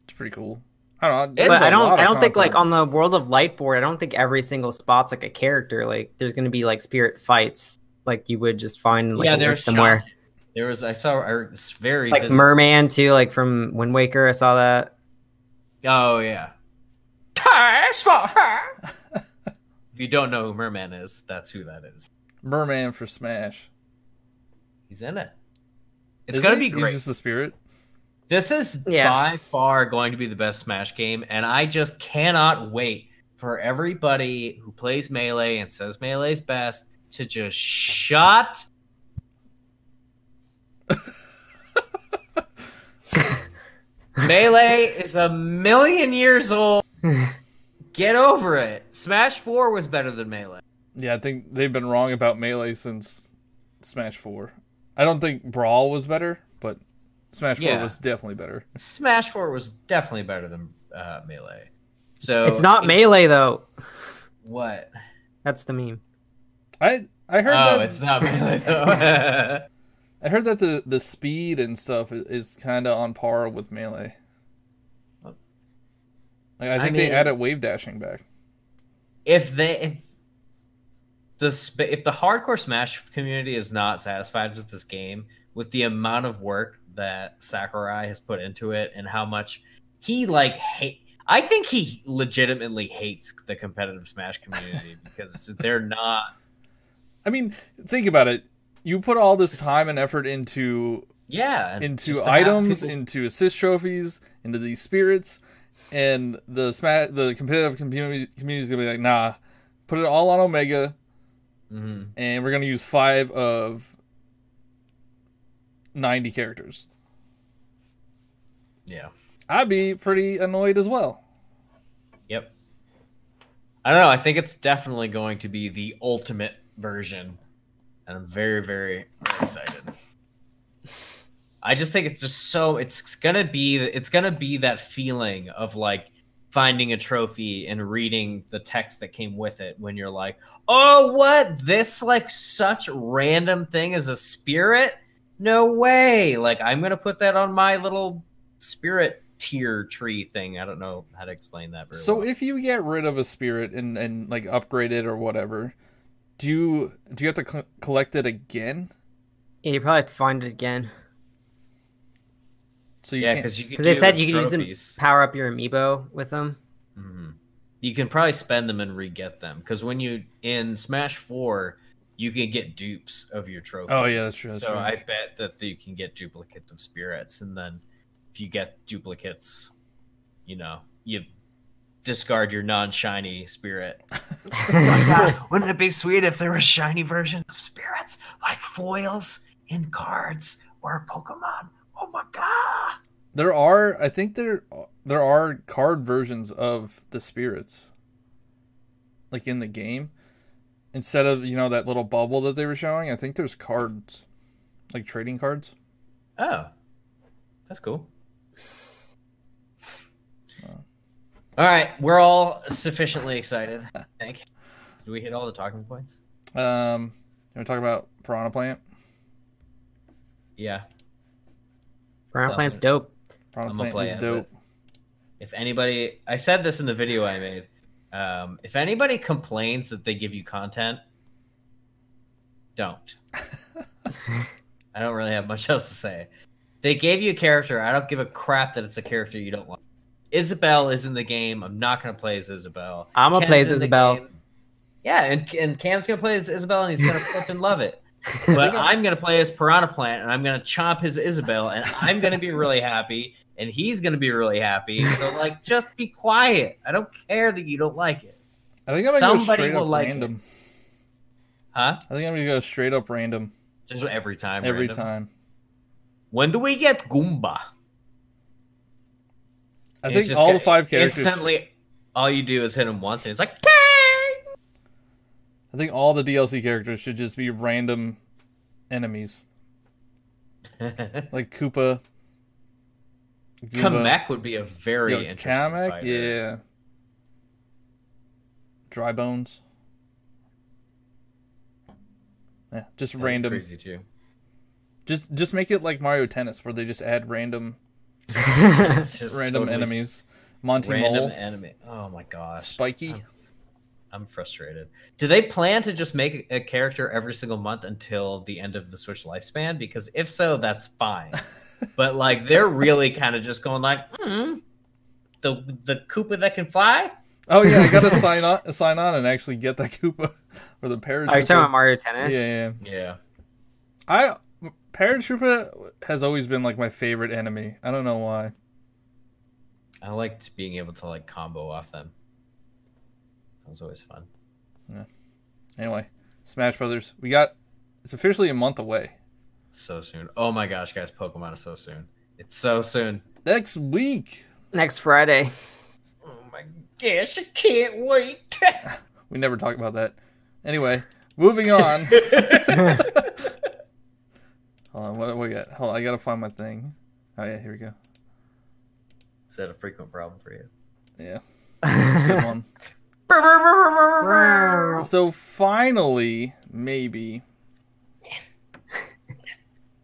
It's pretty cool. I don't know. But But I there's a lot don't of think like content. on the World of Light board, I don't think every single spot's like a character. Like there's gonna be like spirit fights, like you would just find like yeah, a there's list somewhere. There was I saw it's very Like visible. Merman too, like from Wind Waker. I saw that. Oh yeah. If you don't know who Merman is, that's who that is. Merman for Smash. He's in it. It's Is gonna he? be great. He's just the spirit. This is by far going to be the best Smash game, and I just cannot wait for everybody who plays Melee and says Melee's best to just shut. Melee is a million years old. Get over it. Smash 4 was better than Melee. Yeah, I think they've been wrong about Melee since Smash 4. I don't think Brawl was better, but Smash 4 was definitely better. Smash 4 was definitely better than Melee. So It's not Melee though. What? That's the meme. I heard that it's not Melee though. I heard that the speed and stuff is kind of on par with Melee. Like, I think they added wave dashing back. If the hardcore Smash community is not satisfied with this game, with the amount of work that Sakurai has put into it and how much he I think he legitimately hates the competitive Smash community because they're not. I mean, think about it. You put all this time and effort into items, into assist trophies, into these spirits, and the competitive community is gonna be like, nah, put it all on Omega, and we're gonna use 5 of 90 characters. Yeah, I'd be pretty annoyed as well. Yep. I don't know. I think it's definitely going to be the ultimate version, and I'm very, very, very excited. I just think it's just so it's gonna be that feeling of like finding a trophy and reading the text that came with it when you're like, oh, what, this like such random thing is a spirit? No way. Like, I'm gonna put that on my little spirit tier tree thing. I don't know how to explain that very well. If you get rid of a spirit and like upgrade it or whatever, do you have to collect it again? Yeah, you probably have to find it again. So because they said you can use them, power up your amiibo with them. Mm-hmm. You can probably spend them and re-get them because when you in Smash 4, you can get dupes of your trophies. Oh yeah, that's true. So I bet that you can get duplicates of spirits, and then if you get duplicates, you discard your non-shiny spirit. Oh my God, wouldn't it be sweet if there were shiny versions of spirits like foils in cards or Pokemon? Oh my God! I think there are card versions of the spirits, like in the game, instead of that little bubble that they were showing. I think there's cards, like trading cards. Oh, that's cool. All right, we're all sufficiently excited, I think. Did we hit all the talking points? You want to talk about Piranha Plant? Yeah. Piranha Plant's dope. Piranha Plant is dope. If anybody, I said this in the video I made. If anybody complains that they give you content, don't. I don't really have much else to say. They gave you a character. I don't give a crap that it's a character you don't like. Isabelle is in the game. I'm not going to play as Isabelle. I'm going to play as Isabelle. Yeah, and Cam's going to play as Isabelle, and he's going to flipping love it. But I'm going to play as Piranha Plant, and I'm going to chomp his Isabelle, and I'm going to be really happy, and he's going to be really happy. So, like, just be quiet. I don't care that you don't like it. I think I'm going to go straight up random. Huh? I think I'm going to go straight up random. Just every time. Every time. When do we get Goomba? I think all the 5 characters. Instantly, all you do is hit him once, and it's like, I think all the DLC characters should just be random enemies. Like Koopa. Gooba. Kamek would be a very interesting fighter. Yeah. Dry Bones. Yeah, just That'd random. be crazy too. Just make it like Mario Tennis, where they just add random, It's just random totally enemies. Monty random Mole, enemy. Oh my gosh. Spiky. I'm frustrated. Do they plan to just make a character every single month until the end of the Switch lifespan? Because if so, that's fine. But like they're really kind of just going like, the Koopa that can fly. Oh yeah, I gotta sign on and actually get that Koopa or the Paratrooper. Are you talking about Mario Tennis? Yeah. Paratrooper has always been like my favorite enemy. I don't know why. I liked being able to like combo off them. That was always fun. Yeah. Anyway, Smash Brothers. It's officially a month away. So soon. Oh my gosh, guys, Pokemon is so soon. It's so soon. Next week. Next Friday. Oh my gosh, I can't wait. We never talk about that. Anyway, moving on. Hold on, what do we got? Hold on, I gotta find my thing. Oh yeah, here we go. Is that a frequent problem for you? Yeah. Good one. So finally, maybe.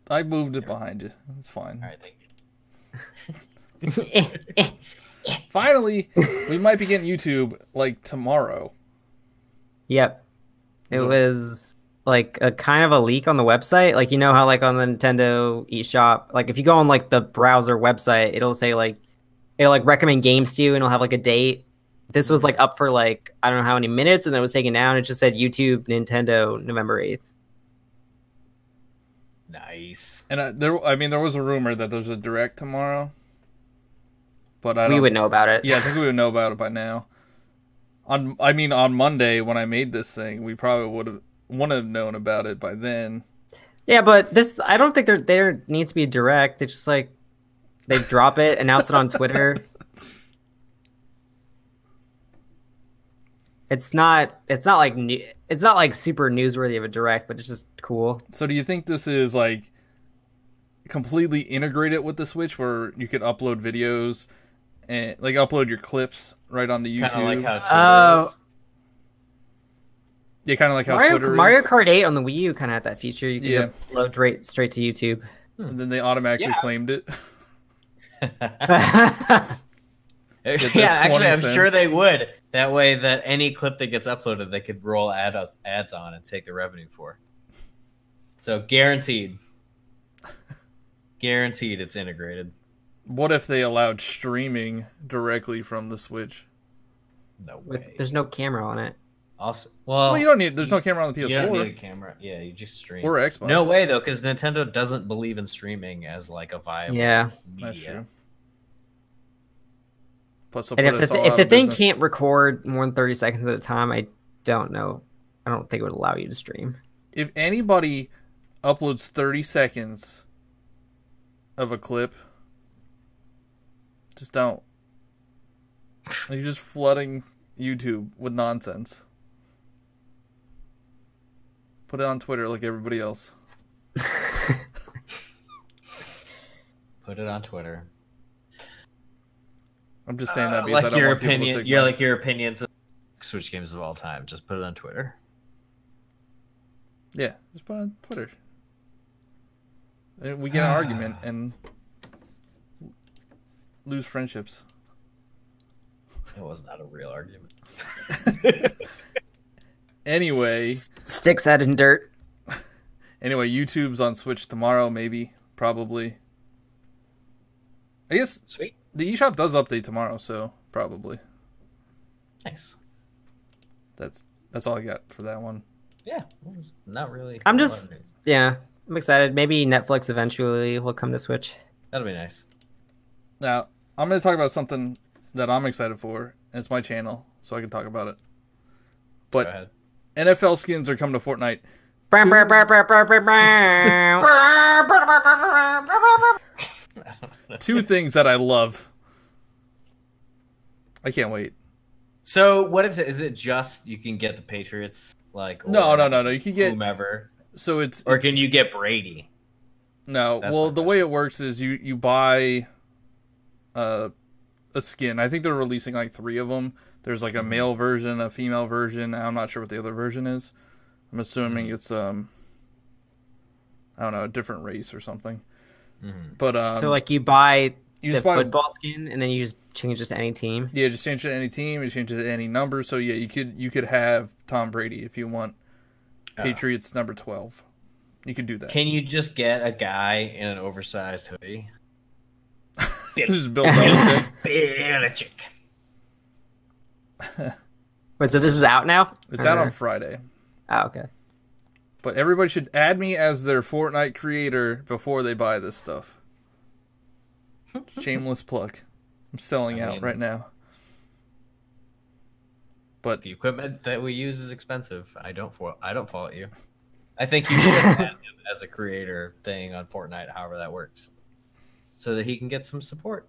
I moved it behind you. It's fine. All right, thank you. Finally, we might be getting YouTube like tomorrow. Yep. It was like a kind of a leak on the website. Like, you know how like on the Nintendo eShop, like if you go on like the browser website, it'll say like, it'll like recommend games to you and it'll have like a date. This was like up for like, I don't know how many minutes, and then it was taken down. It just said YouTube, Nintendo, November 8th. Nice. And there was a rumor that there's a direct tomorrow. But we would know about it. Yeah, I think we would know about it by now. On Monday when I made this thing, we probably wouldn't have known about it by then. Yeah, but I don't think there needs to be a direct. They just like they drop it, announce it on Twitter. It's not like super newsworthy of a direct, but it's just cool. So do you think this is like completely integrated with the Switch, where you could upload videos and like upload your clips right onto YouTube? Kind of like how Twitter is. Yeah, kind of like how Twitter is. Mario Kart 8 on the Wii U kind of had that feature. You can upload straight to YouTube. And then they automatically claimed it. Yeah, actually, I'm sure they would. That way, that any clip that gets uploaded, they could roll ads on and take the revenue for. So guaranteed, it's integrated. What if they allowed streaming directly from the Switch? No way. There's no camera on it. Also, well, you don't need. There's no camera on the PS4. You don't need a camera. Yeah, you just stream. Or Xbox. No way though, because Nintendo doesn't believe in streaming as like a viable media. That's true. And if the thing can't record more than 30 seconds at a time, I don't know. I don't think it would allow you to stream. If anybody uploads 30 seconds of a clip, just don't. You're just flooding YouTube with nonsense. Put it on Twitter like everybody else. Put it on Twitter. I'm just saying that because like I don't your want people opinion. to take You're like your opinions of Switch games of all time. Just put it on Twitter. Yeah, just put it on Twitter. And we get an argument and lose friendships. It was not a real argument. Anyway, sticks head in dirt. Anyway, YouTube's on Switch tomorrow, maybe, probably. I guess sweet. The eShop does update tomorrow, so probably. Nice. That's all I got for that one. Yeah, it's not really. I'm excited. Maybe Netflix eventually will come to Switch. That'll be nice. Now, I'm going to talk about something that I'm excited for, and it's my channel, so I can talk about it. But NFL skins are coming to Fortnite. Two things that I love. I can't wait. So what is it? Is it just you can get the Patriots like? No. You can get whomever. So can you get Brady? No, well, the way it works is you buy a skin. I think they're releasing like 3 of them. There's like a male version, a female version. I'm not sure what the other version is. I'm assuming it's I don't know, a different race or something. But so like you buy the football skin and then you just change it to any team. Yeah, just change it to any team. You change it to any number. So yeah, you could have Tom Brady if you want. Patriots number 12. You could do that. Can you just get a guy in an oversized hoodie? Just Bill Belichick. Belichick. Wait, so this is out now? It's out on Friday. Oh, okay. But everybody should add me as their Fortnite creator before they buy this stuff. Shameless plug. I'm selling out right now. But the equipment that we use is expensive. I don't fault you. I think you should add him as a creator thing on Fortnite, however that works, so that he can get some support.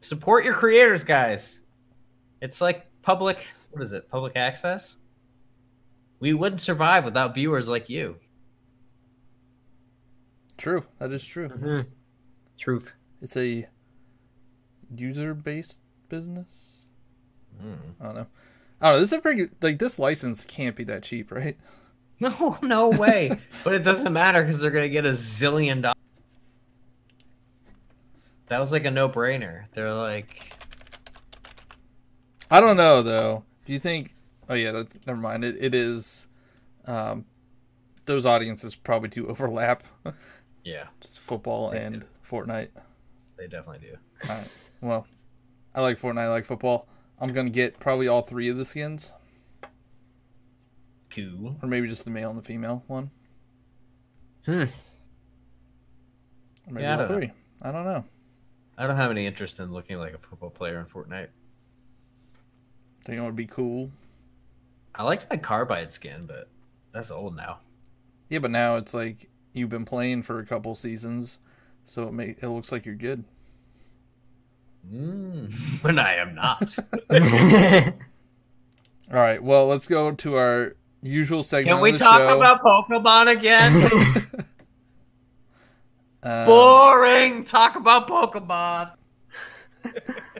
Support your creators, guys. It's like public access? We wouldn't survive without viewers like you. True. That is true. Truth. It's a user-based business? I don't know. This is a pretty, like, this license can't be that cheap, right? No way. But it doesn't matter because they're going to get $1 zillion. That was like a no-brainer. They're like... I don't know, though. Do you think... Oh, yeah, never mind. It is... those audiences probably do overlap. Yeah. Just football and Fortnite. They definitely do. All right. Well, I like Fortnite, I like football. I'm going to get probably all 3 of the skins. Cool. Or maybe just the male and the female one. Hmm. Or maybe all 3. I don't know. I don't have any interest in looking like a football player in Fortnite. Think it would be cool? I liked my Carbide skin, but that's old now. Yeah, but now it's like you've been playing for a couple seasons, so it looks like you're good. When I am not. All right, well, let's go to our usual segment. Can we of the talk show. about Pokemon again? Boring. Talk about Pokemon.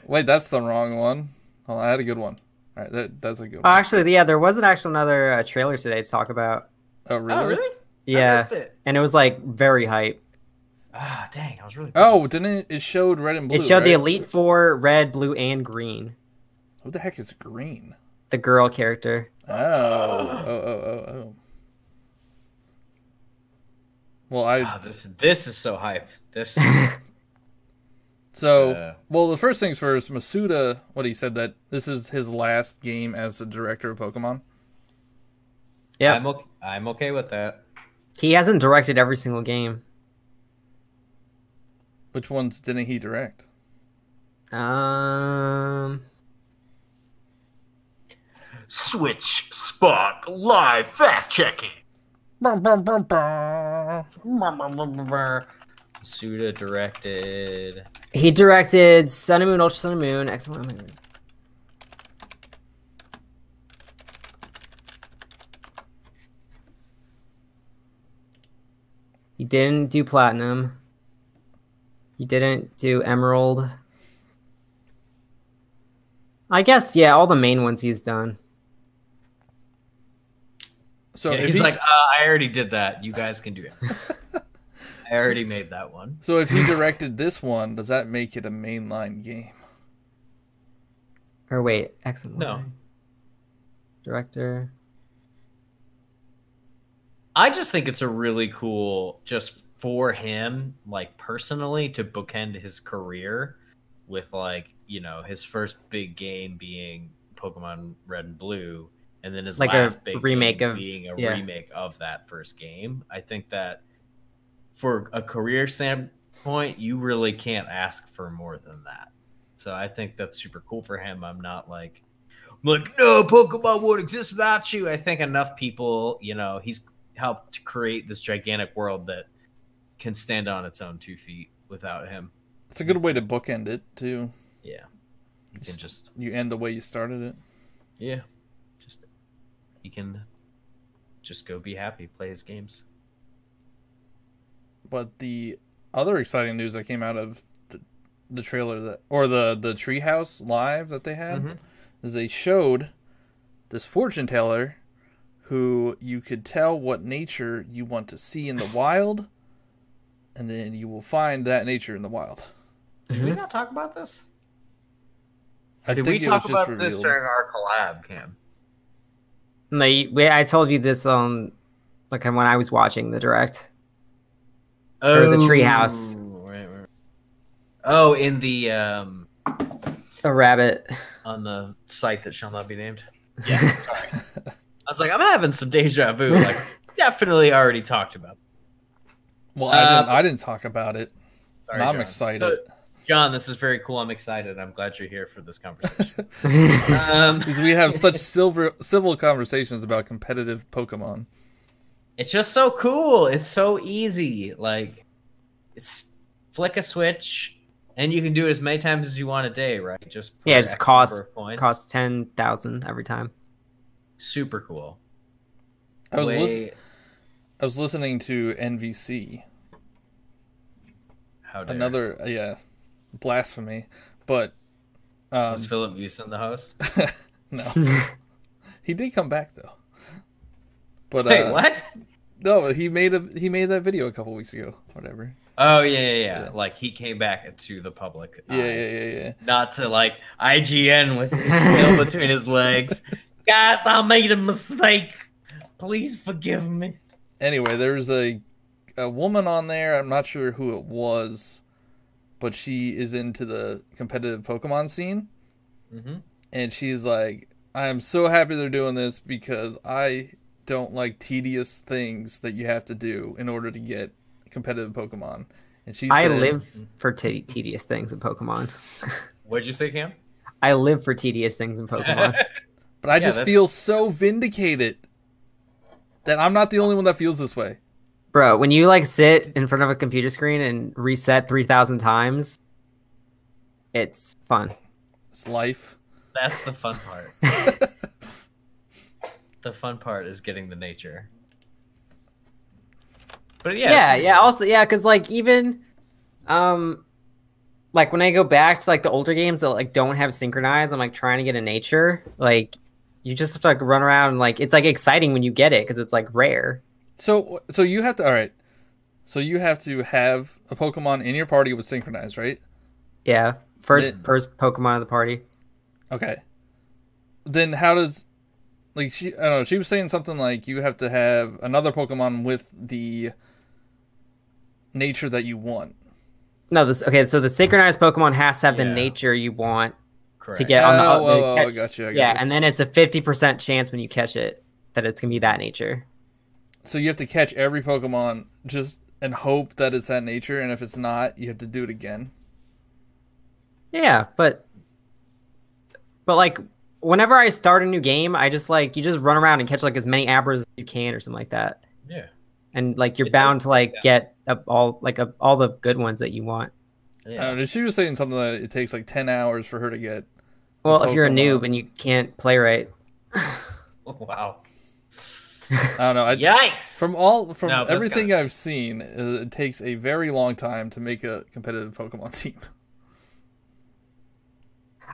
Wait, that's the wrong one. Oh, I had a good one. All right, that's a good one. Actually, yeah, there was another trailer today to talk about. Oh, really? Oh, really? Yeah. I missed it. And it was like very hype. Ah, dang, I was really... Oh, didn't it showed red and blue, It showed right? the Elite Four, red, blue, and green. Who the heck is green? The girl character. Oh. Well, this is so hype. This... So, well, the first things first, Masuda, he said that this is his last game as the director of Pokemon. Yeah. I'm okay with that. He hasn't directed every single game. Which ones didn't he direct? switchSPOT live fact checking. Masuda directed. He directed Sun and Moon, Ultra Sun and Moon, X1. He didn't do Platinum. He didn't do Emerald. I guess, yeah, all the main ones he's done. So yeah, he's like, I already did that. You guys can do it. I already made that one. So if he directed this one, does that make it a mainline game? Or wait, X1. No. Director. I just think it's a really cool, just for him, like personally, to bookend his career with, like, you know, his first big game being Pokemon Red and Blue, and then his like last a big remake game of, being a yeah. remake of that first game. I think that for a career standpoint, you really can't ask for more than that. So I think that's super cool for him. I'm like, no, Pokemon won't exist without you. I think enough people, you know, he's helped to create this gigantic world that can stand on its own 2 feet without him. It's a good way to bookend it too. Yeah, you end the way you started it. Yeah, you can just go be happy, play his games. But the other exciting news that came out of the trailer the Treehouse Live that they had is they showed this fortune teller who you could tell what nature you want to see in the wild, and then you will find that nature in the wild. Did we not talk about this? Did we talk about this during our collab, Cam? No, I told you this on like when I was watching the direct. Or the treehouse. Right. Oh, in the a rabbit on the site that shall not be named. Yes, sorry. I was like, I'm having some deja vu. Like, definitely already talked about. Well, I didn't talk about it. Sorry, I'm excited. So, John, this is very cool. I'm excited. I'm glad you're here for this conversation. Because we have such civil conversations about competitive Pokemon. It's just so cool. It's so easy. Like, it's flick a switch, and you can do it as many times as you want a day, right? Just costs 10,000 every time. Super cool. I was listening to NVC. How dare. Another blasphemy, but was Philip Houston the host? No, he did come back though. But wait, what? No, he made that video a couple weeks ago. Whatever. Oh yeah. Like he came back to the public. Yeah. Not to like IGN with his tail between his legs. Guys, I made a mistake. Please forgive me. Anyway, there's a woman on there. I'm not sure who it was, but she is into the competitive Pokemon scene. And she's like, I am so happy they're doing this because I don't like tedious things that you have to do in order to get competitive Pokemon. And she said, I live for tedious things in Pokemon. What'd you say, Cam? I live for tedious things in Pokemon. But I just feel so vindicated that I'm not the only one that feels this way. Bro, when you like sit in front of a computer screen and reset 3,000 times, it's fun. It's life. That's the fun part. The fun part is getting the nature. But yeah. Also, because like even, like when I go back to like the older games that like don't have synchronized, I'm like trying to get a nature. Like you just have to like run around and like it's like exciting when you get it because it's like rare. So you have to So you have to have a Pokemon in your party with synchronized, right? Yeah, first Pokemon of the party. Okay. Then how does I don't know, she was saying something like you have to have another Pokemon with the nature that you want. No, so the synchronized Pokemon has to have the nature you want to get on the catch. Gotcha. And then it's a 50% chance when you catch it that it's gonna be that nature. So you have to catch every Pokemon and hope that it's that nature, and if it's not, you have to do it again. Yeah, but like whenever I start a new game, I just like you just run around and catch like as many Abras as you can or something like that. Yeah. And like you're bound to like get all the good ones that you want. Yeah. She was saying something that it takes like 10 hours for her to get. Well, if you're a noob and you can't play right. Wow. I don't know. Yikes! From everything I've seen, it takes a very long time to make a competitive Pokemon team.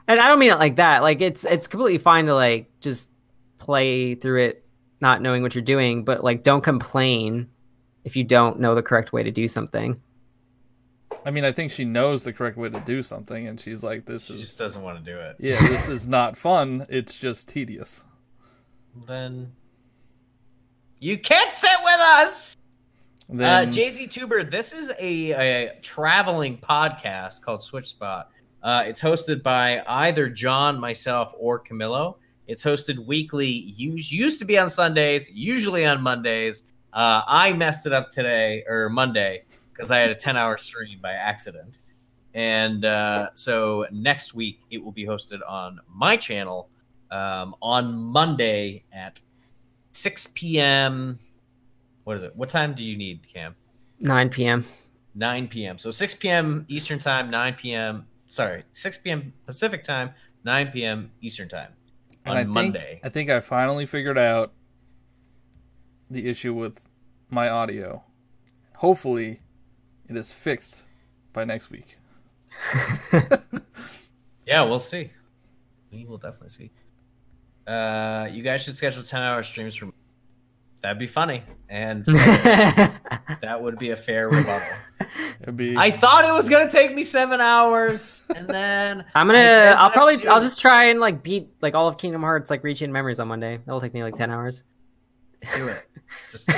And I don't mean it like that. Like it's completely fine to like just play through it, not knowing what you're doing, but like don't complain if you don't know the correct way to do something. I mean, I think she knows the correct way to do something, and she's like, She just doesn't want to do it. Yeah, this is not fun. It's just tedious. Then you can't sit with us. JZ Tuber, this is a traveling podcast called switchSPOT. It's hosted by either John, myself, or Camilo. It's hosted weekly. Used to be on Sundays, usually on Mondays. I messed it up Monday, because I had a 10-hour stream by accident. And so next week, it will be hosted on my channel on Monday at 6 p.m. What is it? What time do you need, Cam? 9 p.m. 9 p.m. So 6 p.m. Eastern time, 9 p.m. Sorry, 6 p.m. Pacific time, 9 p.m. Eastern time on Monday. I think I finally figured out the issue with my audio. Hopefully, it is fixed by next week. Yeah, we'll see. We will definitely see. You guys should schedule 10-hour streams for me. That'd be funny, and that would be a fair rebuttal. I thought it was gonna take me 7 hours, and then I'll just try and like beat like all of Kingdom Hearts, like reaching memories on Monday. That'll take me like 10 hours. Do it. Just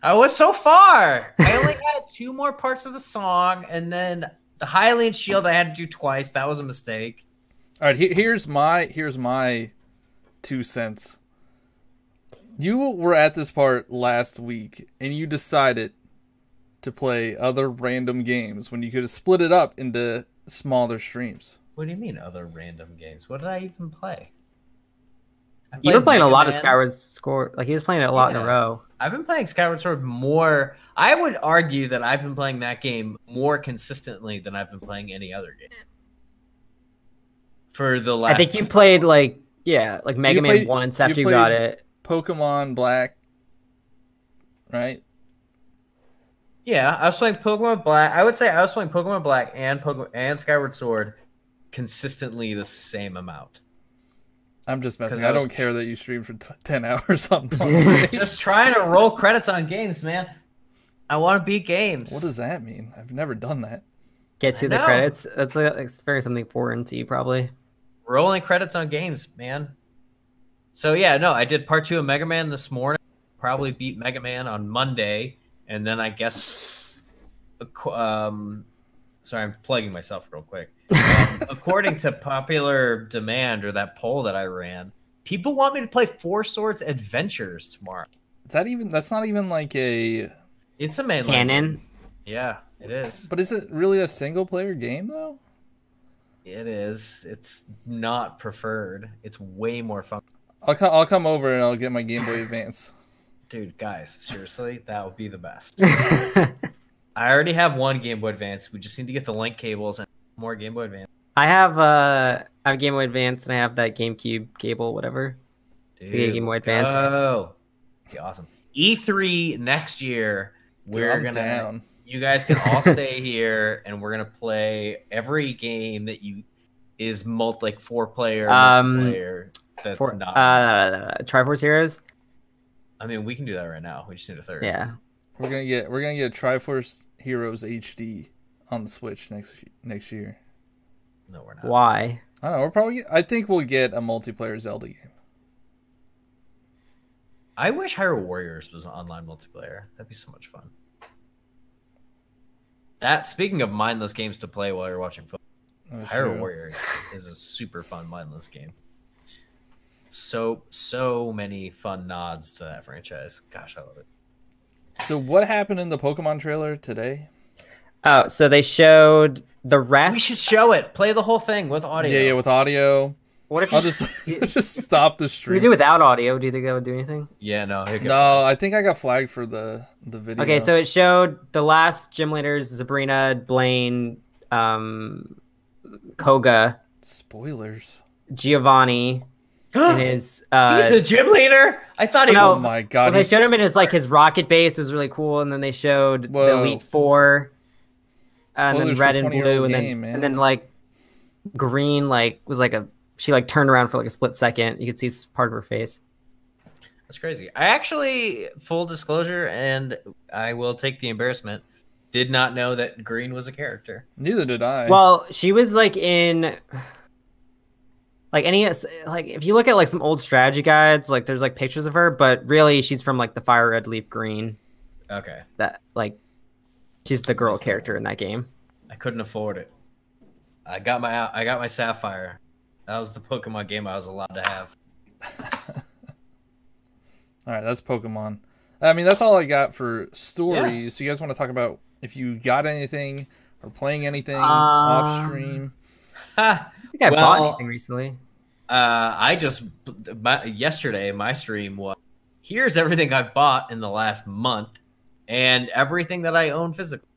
I was so far. I only had 2 more parts of the song, and then the Hylian Shield I had to do twice. That was a mistake. All right, here's my 2 cents. You were at this part last week, and you decided to play other random games when you could have split it up into smaller streams. What do you mean other random games? What did I even play? You were playing a lot of Skyward Sword. Like, he was playing it a lot in a row. I've been playing Skyward Sword more. I would argue that I've been playing that game more consistently than I've been playing any other game. For the last... I think you played, like Mega Man once after you got it. Pokemon Black, right? Yeah, I was playing Pokemon Black. I would say I was playing Pokemon Black and Skyward Sword consistently the same amount. I'm just messing. I don't care that you streamed for 10 hours on Monday. Just trying to roll credits on games, man. I want to beat games. What does that mean? I've never done that. Get to the credits. That's very something foreign to you, probably. Rolling credits on games, man. So yeah, no, I did part 2 of Mega Man this morning. Probably beat Mega Man on Monday, and then I guess, sorry, I'm plugging myself real quick. According to popular demand or that poll that I ran, people want me to play Four Swords Adventures tomorrow. That's not even like a... It's a mainline canon. game. Yeah, it is. But is it really a single player game though? It is. It's not preferred. It's way more fun. I'll come over and I'll get my Game Boy Advance. Dude, guys, seriously, that would be the best. I already have one Game Boy Advance. We just need to get the link cables and more Game Boy Advance. I have Game Boy Advance and I have that GameCube cable, whatever. Dude, the Game Boy Advance. Oh, okay, awesome. E3 next year. Down. You guys can all stay here, and we're gonna play every game that is like 4-player multiplayer. That's not Triforce Heroes. I mean, we can do that right now. We just need a third. Yeah, we're gonna get Triforce Heroes HD on the Switch next year. No, we're not. Why? I don't know. I think we'll get a multiplayer Zelda game. I wish Hyrule Warriors was an online multiplayer. That'd be so much fun. Speaking of mindless games to play while you're watching football, Hyrule Warriors is a super fun mindless game. So many fun nods to that franchise. Gosh, I love it. So what happened in the Pokemon trailer today? Oh, so they showed the rest. We should show it. Play the whole thing with audio. Yeah, with audio. What if I'll just stop the stream? We do without audio. Do you think that would do anything? Yeah, no. No, I think I got flagged for the video. Okay, so it showed the last gym leaders: Sabrina, Blaine, Koga. Spoilers. Giovanni. And he's a gym leader. I thought he was. Oh my god! Well, they showed him in his rocket base. It was really cool, and then they showed the Elite Four, and then red and blue, and then like green, like was like she like turned around for like a split second. You could see part of her face. That's crazy. I actually, full disclosure, and I will take the embarrassment, did not know that Green was a character. Neither did I. Well, she was like in. Like if you look at like some old strategy guides, like there's like pictures of her, but really she's from like the Fire Red Leaf Green. Okay. That like she's the girl character in that game. I couldn't afford it. I got my Sapphire. That was the Pokemon game I was allowed to have. All right, that's Pokemon. I mean, that's all I got for stories. Yeah. So you guys want to talk about if you got anything or playing anything off stream? I think I bought anything recently. Yesterday my stream was, here's everything I've bought in the last month and everything that I own physically.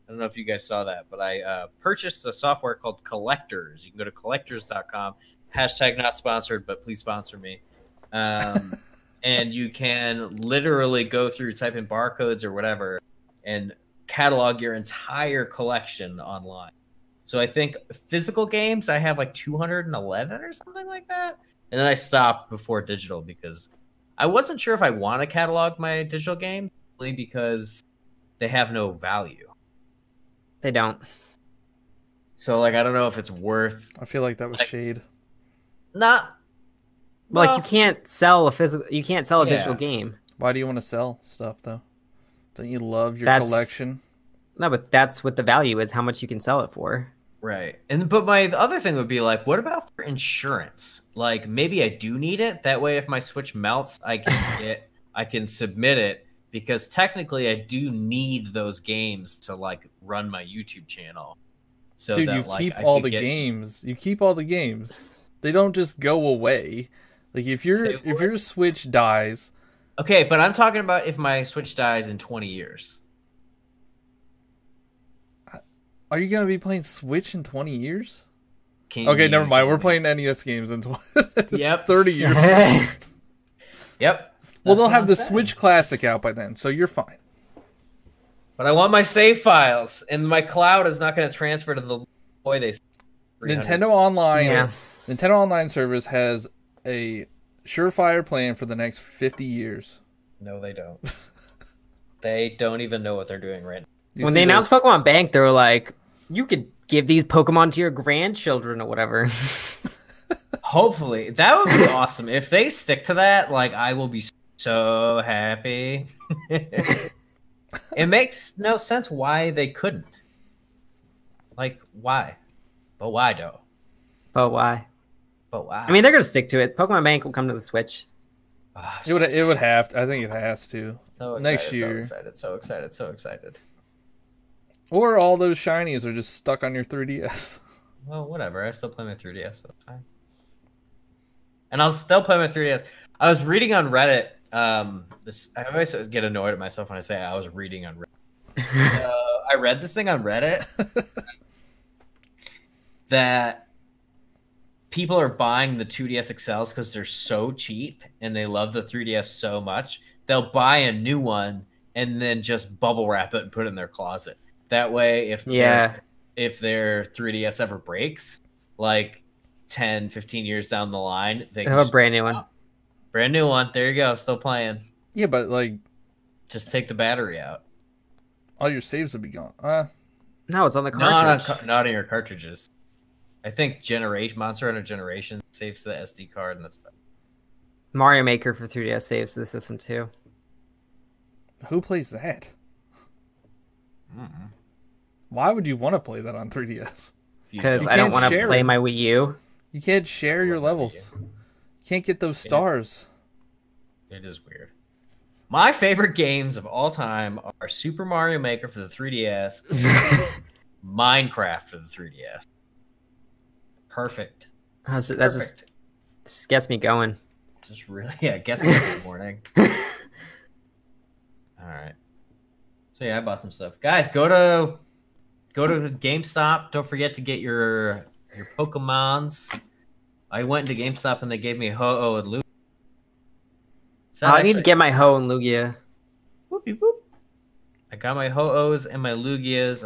I don't know if you guys saw that, but I purchased a software called Collectors. You can go to collectors.com. # not sponsored, but please sponsor me. And you can literally go through, type in barcodes or whatever, and catalog your entire collection online. So I think physical games, I have like 211 or something like that. And then I stopped before digital because I wasn't sure if I want to catalog my digital game because they have no value. They don't. So like I don't know if it's worth. I feel like that was shade. Not. Well, like you can't sell a physical. You can't sell a digital game. Why do you want to sell stuff though? Don't you love your collection? No, but that's what the value is. How much you can sell it for. Right. But the other thing would be like, what about for insurance? Like maybe I do need it. That way, if my Switch melts, I can submit it because technically I do need those games to like run my YouTube channel. So dude, that, you keep all the games. You keep all the games. They don't just go away. Like if your Switch dies. Okay, but I'm talking about if my Switch dies in 20 years. Are you going to be playing Switch in 20 years? Okay, never mind. We're playing NES games in 30 years. Yep. Well, they'll have the Switch Classic out by then, so you're fine. But I want my save files, and my cloud is not going to transfer to the boy they. Nintendo Online. Yeah. Nintendo Online service has a surefire plan for the next 50 years. No, they don't. They don't even know what they're doing right now. When they announced Pokemon Bank, they were like, you could give these Pokemon to your grandchildren or whatever. Hopefully. That would be awesome. If they stick to that, like, I will be so happy. It makes no sense why they couldn't. Like, why? But why, though? But why? But why? I mean, they're going to stick to it. Pokemon Bank will come to the Switch. Oh, it would have to. I think it has to. So excited, next year. So excited. Or all those shinies are just stuck on your 3DS. Well, whatever. I still play my 3DS, so it's fine. And I'll still play my 3DS. I was reading on Reddit. I always get annoyed at myself when I say I was reading on Reddit. So I read this thing on Reddit that people are buying the 2DS XLs because they're so cheap and they love the 3DS so much. They'll buy a new one and then just bubble wrap it and put it in their closet. That way, if their 3DS ever breaks, like 10, 15 years down the line, they have a brand new one. Brand new one. There you go. Still playing. Yeah, but like, just take the battery out. All your saves will be gone. No, it's on the cartridge. Not in your cartridges. I think Monster Hunter Generation saves to the SD card, and that's better. Mario Maker for 3DS saves to the system too. Who plays that? Why would you want to play that on 3DS? Because I don't want to play my Wii U. You can't share your levels. You can't get those stars. It is weird. My favorite games of all time are Super Mario Maker for the 3DS and Minecraft for the 3DS. Perfect. That just gets me going. Just really, gets me in the morning. All right. So yeah, I bought some stuff. Guys, go to GameStop. Don't forget to get your Pokemons. I went into GameStop and they gave me Ho-Oh and Lugia. I need to get my Ho and Lugia. Whoopie whoop. I got my Ho-Ohs and my Lugias.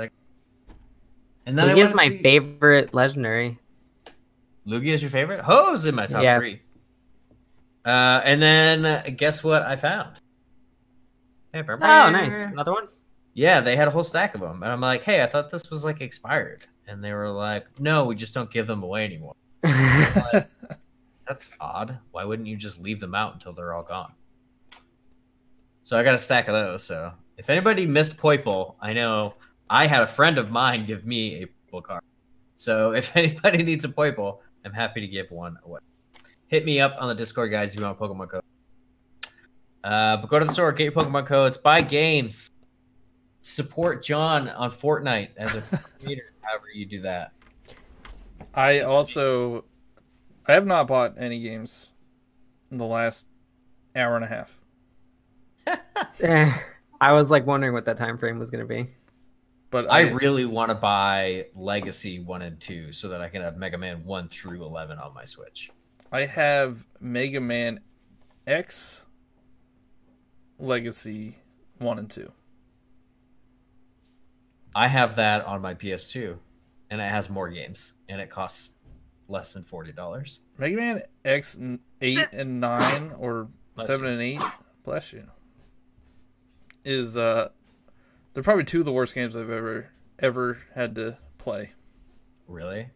And then Lugia's my favorite legendary. Lugia's your favorite? Ho-Oh's in my top 3. And then guess what I found? Oh, nice. Another one? Yeah, they had a whole stack of them. And I'm like, hey, I thought this was like expired. And they were like, no, we just don't give them away anymore. Like, that's odd. Why wouldn't you just leave them out until they're all gone? So I got a stack of those. So if anybody missed Poiple, I know I had a friend of mine give me a Poiple card. So if anybody needs a Poiple, I'm happy to give one away. Hit me up on the Discord, guys, if you want a Pokemon code. But go to the store, get your Pokemon codes, buy games, support John on Fortnite as a creator, however you do that. I have not bought any games in the last hour and a half. I was like wondering what that time frame was going to be. But I really want to buy Legacy 1 and 2 so that I can have Mega Man 1 through 11 on my Switch. I have Mega Man X Legacy 1 and 2. I have that on my PS2, and it has more games, and it costs less than $40. Mega Man X 8 and 9 or 7 and 8, bless you, is they're probably two of the worst games I've ever had to play. Really?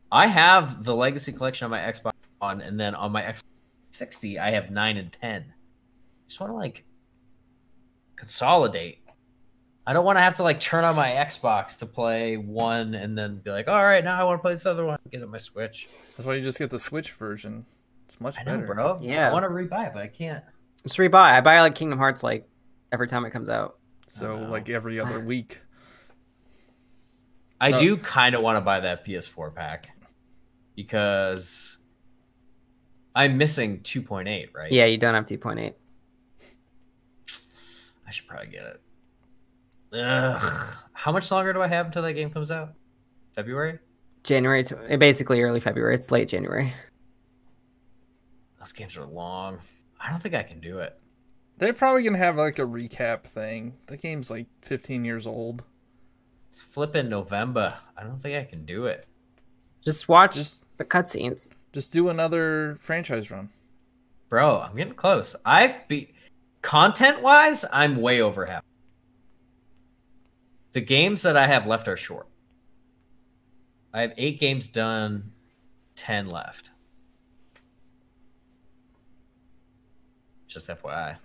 I have the Legacy Collection on my Xbox One, and then on my Xbox 360, I have 9 and 10. Just want to like consolidate. I don't want to have to like turn on my Xbox to play one and then be like, all right, now I want to play this other one. Get it on my Switch. That's why you just get the Switch version. It's much better, bro. Yeah, I want to rebuy it, but I can't. Just rebuy. I buy like Kingdom Hearts like every time it comes out. So like every other week. I do kind of want to buy that PS4 pack because I'm missing 2.8, right? Yeah, you don't have 2.8. I should probably get it. Ugh. How much longer do I have until that game comes out? February? January, basically early February. It's late January. Those games are long. I don't think I can do it. They're probably going to have like a recap thing. The game's like 15 years old. It's flipping November. I don't think I can do it. Just watch the cutscenes. Just do another franchise run. Bro, I'm getting close. Content-wise, I'm way over half. The games that I have left are short. I have 8 games done, 10 left. Just FYI.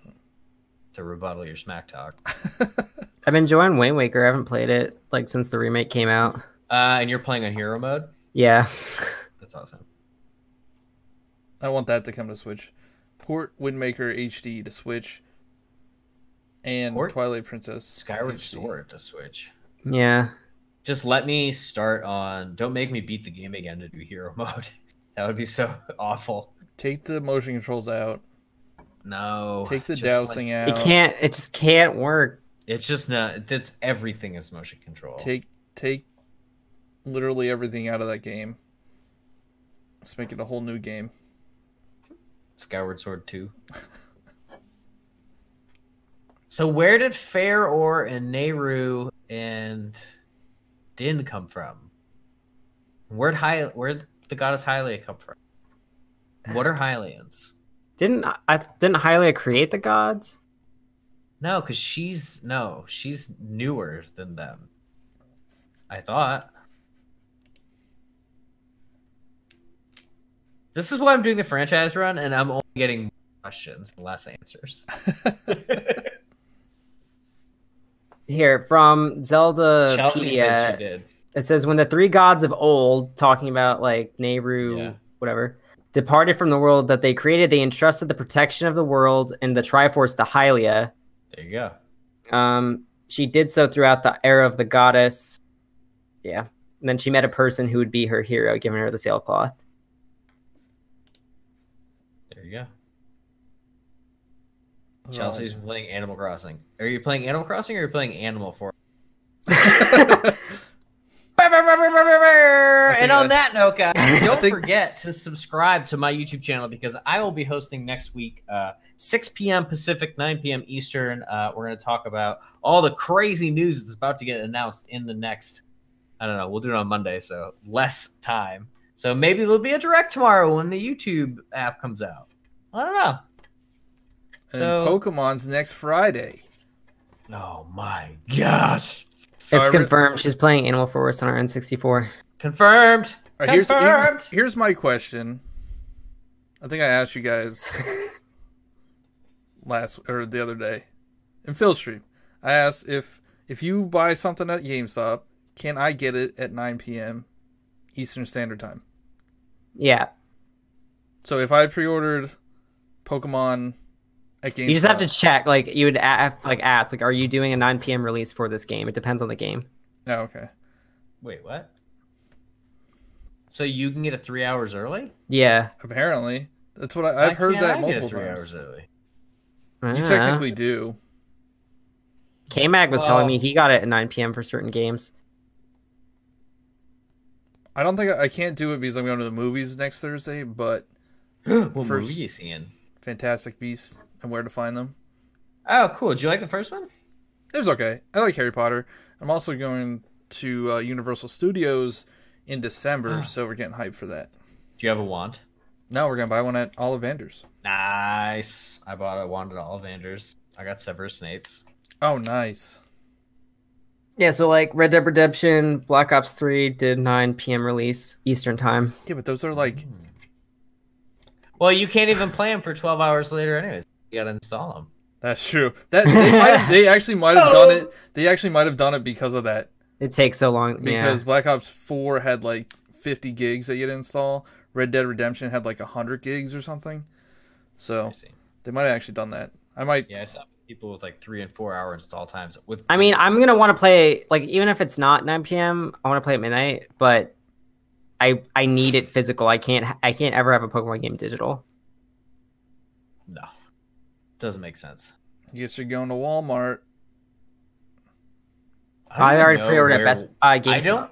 To rebuttal your smack talk. I've been enjoying Wind Waker. I haven't played it like since the remake came out. And you're playing on hero mode? Yeah. That's awesome. I want that to come to Switch. Port Wind Waker HD to Switch. And Twilight Princess Skyward HD. Sword to Switch. Yeah. Just let me start on... Don't make me beat the game again to do hero mode. That would be so awful. Take the motion controls out. No. Take the dousing out. It just can't work. It's just not... It's everything is motion control. Take literally everything out of that game. Let's make it a whole new game. Skyward Sword 2. So where did Fair-Or and Nehru and Din come from? Where'd the goddess Hylia come from? What are Hylians? Didn't Hylia create the gods? No, because she's newer than them. I thought. This is why I'm doing the franchise run, and I'm only getting more questions and less answers. Here, from Zelda Chelsea said she did. It says, when the 3 gods of old, talking about like Nehru, whatever, departed from the world that they created, they entrusted the protection of the world and the Triforce to Hylia. There you go. She did so throughout the era of the goddess. Yeah. And then she met a person who would be her hero, giving her the sailcloth. There you go. Chelsea's playing Animal Crossing. Are you playing Animal Crossing or are you playing Animal for? And on that note, guys, don't forget to subscribe to my YouTube channel because I will be hosting next week, 6 p.m. Pacific, 9 p.m. Eastern. We're going to talk about all the crazy news that's about to get announced in the next, I don't know, we'll do it on Monday, so less time. So maybe there'll be a direct tomorrow when the YouTube app comes out. I don't know. And Pokemon's next Friday. Oh my gosh. It's confirmed. She's playing Animal Force on our N64. Confirmed. Right, here's my question. I think I asked you guys the other day in Phil's stream. I asked if you buy something at GameStop, can I get it at 9 p.m. Eastern Standard Time? Yeah. So if I pre-ordered Pokemon at GameStop, you just have to check. Like you would have to ask, like, are you doing a 9 p.m. release for this game? It depends on the game. Oh, okay. Wait, what? So you can get it 3 hours early? Yeah. Apparently, that's what I've heard that multiple times. 3 hours early. You technically do. K-Mag was telling me he got it at 9 p.m. for certain games. I don't think I can't do it because I'm going to the movies next Thursday, but what movie are you seeing? Fantastic Beasts and Where to Find Them. Oh, cool. Did you like the first one? It was okay. I like Harry Potter. I'm also going to Universal Studios in December, so we're getting hyped for that. Do you have a wand? No, we're going to buy one at Ollivanders. Nice. I bought a wand at Ollivanders. I got Severus Snape's. Oh, nice. Yeah, so like Red Dead Redemption, Black Ops 3 did 9 p.m. release Eastern time. Yeah, but those are like... Well, you can't even play them for 12 hours later anyways. You got to install them. That's true. They actually might have done it. They actually might have done it because of that. It takes so long. Because Black Ops 4 had like 50 gigs that you had to install. Red Dead Redemption had like 100 gigs or something. So they might have actually done that. I might. Yeah, I saw people with like 3 and 4 hour install times. I mean, I'm gonna want to play like even if it's not 9 p.m. I want to play at midnight, but I need it physical. I can't ever have a Pokemon game digital. No, doesn't make sense. I guess you're going to Walmart. I already pre-ordered at Best Buy GameStop.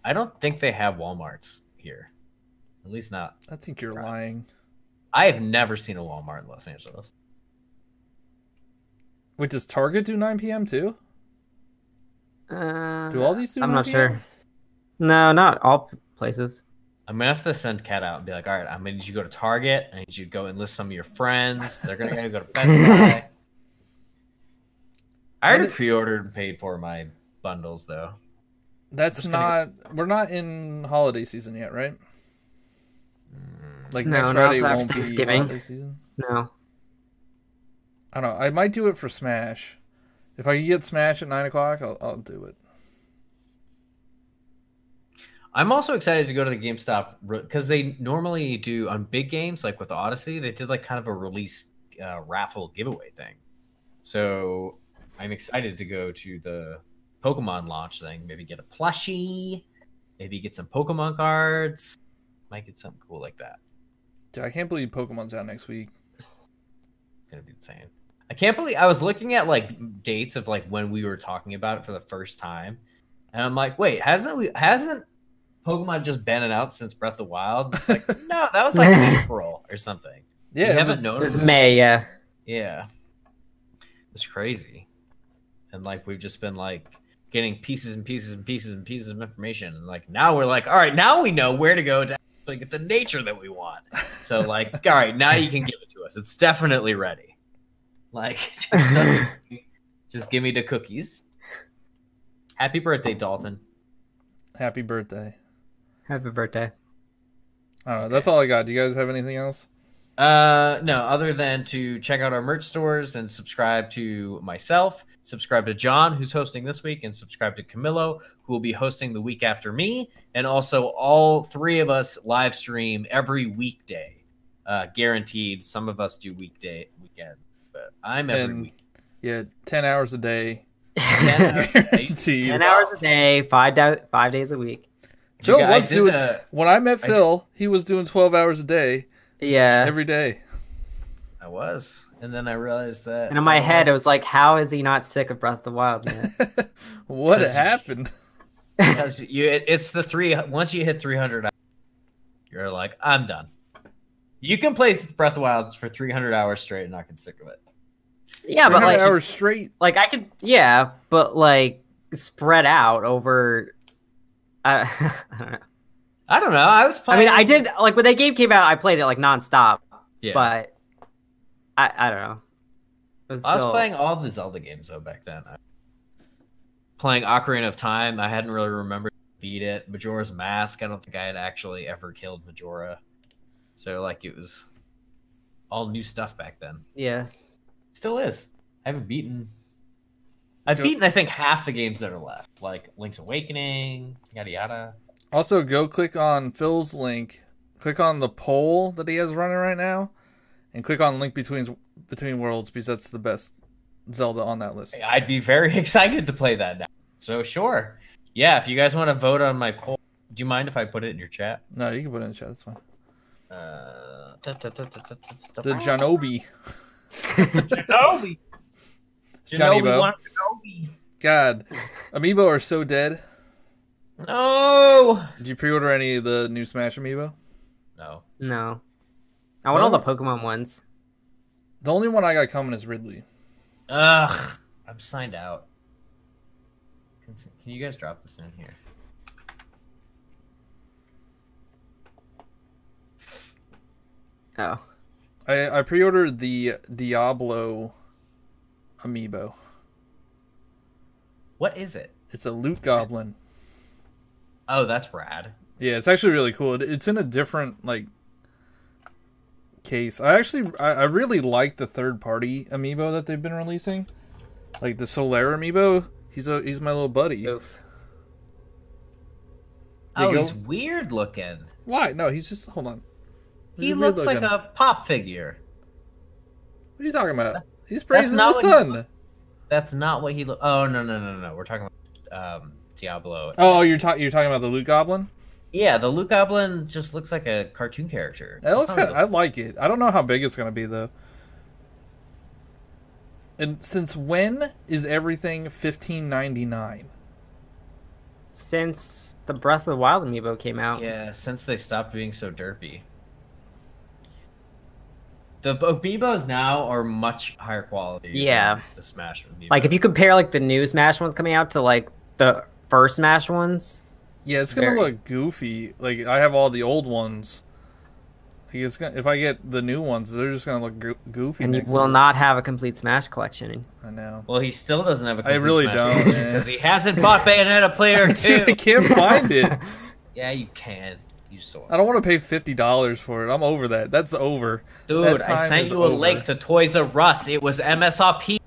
I don't think they have Walmarts here. At least not. I think you're lying. I have never seen a Walmart in Los Angeles. Wait, does Target do 9 p.m. too? Do all these do 9 I'm not p.m.? sure. No, not all places. I'm gonna have to send Kat out and be like, all right, I'm gonna need you to go to Target. I need you to go enlist some of your friends. They're gonna go to Best Buy. I already pre-ordered and paid for my bundles though. That's not. We're not in holiday season yet, right? Like next Friday won't be holiday season. No. I don't know. I might do it for Smash. If I can get Smash at 9 o'clock, I'll do it. I'm also excited to go to the GameStop because they normally do on big games like with Odyssey. They did like kind of a release raffle giveaway thing. So I'm excited to go to the Pokemon launch thing. Maybe get a plushie. Maybe get some Pokemon cards. Might get something cool like that. Dude, I can't believe Pokemon's out next week. It's gonna be insane. I can't believe I was looking at like dates of like when we were talking about it for the first time, and I'm like, wait, hasn't Pokemon just been out since Breath of the Wild? It's like, no, that was like April or something. Yeah, you haven't noticed. It was May, yeah. Yeah, it's crazy, and like we've just been like getting pieces and pieces and pieces and pieces of information, and like now we're like, all right, now we know where to go to actually get the nature that we want. So like, all right, now you can give it to us. It's definitely ready. Like, just give me the cookies. Happy birthday, Dalton. Happy birthday. Happy birthday. I don't know. That's all I got. Do you guys have anything else? No, other than to check out our merch stores and subscribe to myself, subscribe to John, who's hosting this week, and subscribe to Camilo, who will be hosting the week after me. And also all three of us live stream every weekday. Guaranteed. Some of us do weekend. But I'm every week. Yeah, 10 hours a day. 10 hours a day, 5 days a week. Phil was doing, when I met Phil, he was doing 12 hours a day. Yeah. Every day. I was. And then I realized that. And in my head, it was like, how is he not sick of Breath of the Wild yet? What happened? Because it's the three. Once you hit 300, you're like, I'm done. You can play Breath of the Wild for 300 hours straight and not get sick of it. Yeah, but like hours straight. Like I could, yeah, but like spread out over. I don't know. I don't know. I was playing. I mean, I did like when that game came out. I played it like nonstop. Yeah. But I don't know. I was playing all the Zelda games though back then. Playing Ocarina of Time. I hadn't really remembered to beat it. Majora's Mask. I don't think I had actually ever killed Majora. So like it was all new stuff back then. Yeah. Still is. I haven't beaten. I've beaten I think half the games that are left, like Link's Awakening, yada yada. Also, go click on Phil's link. Click on the poll that he has running right now, and click on Link Between Worlds because that's the best Zelda on that list. I'd be very excited to play that now. So sure, yeah. If you guys want to vote on my poll, do you mind if I put it in your chat? No, you can put it in the chat. That's fine. The Jonobi. Jonobi. Johnnyebs. Wants Jonobi. God, Amiibo are so dead. No. Did you pre-order any of the new Smash Amiibo? No. I want all the Pokemon ones. The only one I got coming is Ridley. Ugh. I'm signed out. Can you guys drop this in here? Oh. I pre-ordered the Diablo amiibo. What is it? It's a loot goblin. Oh, that's rad. Yeah, it's actually really cool. It's in a different case. I really like the third-party amiibo that they've been releasing. Like the Solaire amiibo. He's my little buddy. Oof. Oh, he's weird looking. Why? No, he's just hold on. He looks like a pop figure. What are you talking about? He's praising the sun. That's not what he look. Oh no. We're talking about Diablo. Oh, you're talking about the loot goblin? Yeah, the loot goblin just looks like a cartoon character. It looks I like it. I don't know how big it's gonna be though. And since when is everything $15.99? Since the Breath of the Wild amiibo came out. Yeah, since they stopped being so derpy. The amiibos now are much higher quality. Yeah. Than the Smash amiibo. Like if you compare like the new Smash ones coming out to like the first Smash ones. Yeah, it's gonna look goofy. Like I have all the old ones. Like it's gonna, if I get the new ones, they're just gonna look goofy. And you will not have a complete Smash collection. I know. Well, he still doesn't have a complete I really Smash don't, because he hasn't bought Bayonetta Player 2. I can't find it. Yeah, you can. You saw. I don't want to pay $50 for it. I'm over that. That's over. Dude, I sent you a link to Toys R Us. It was MSRP.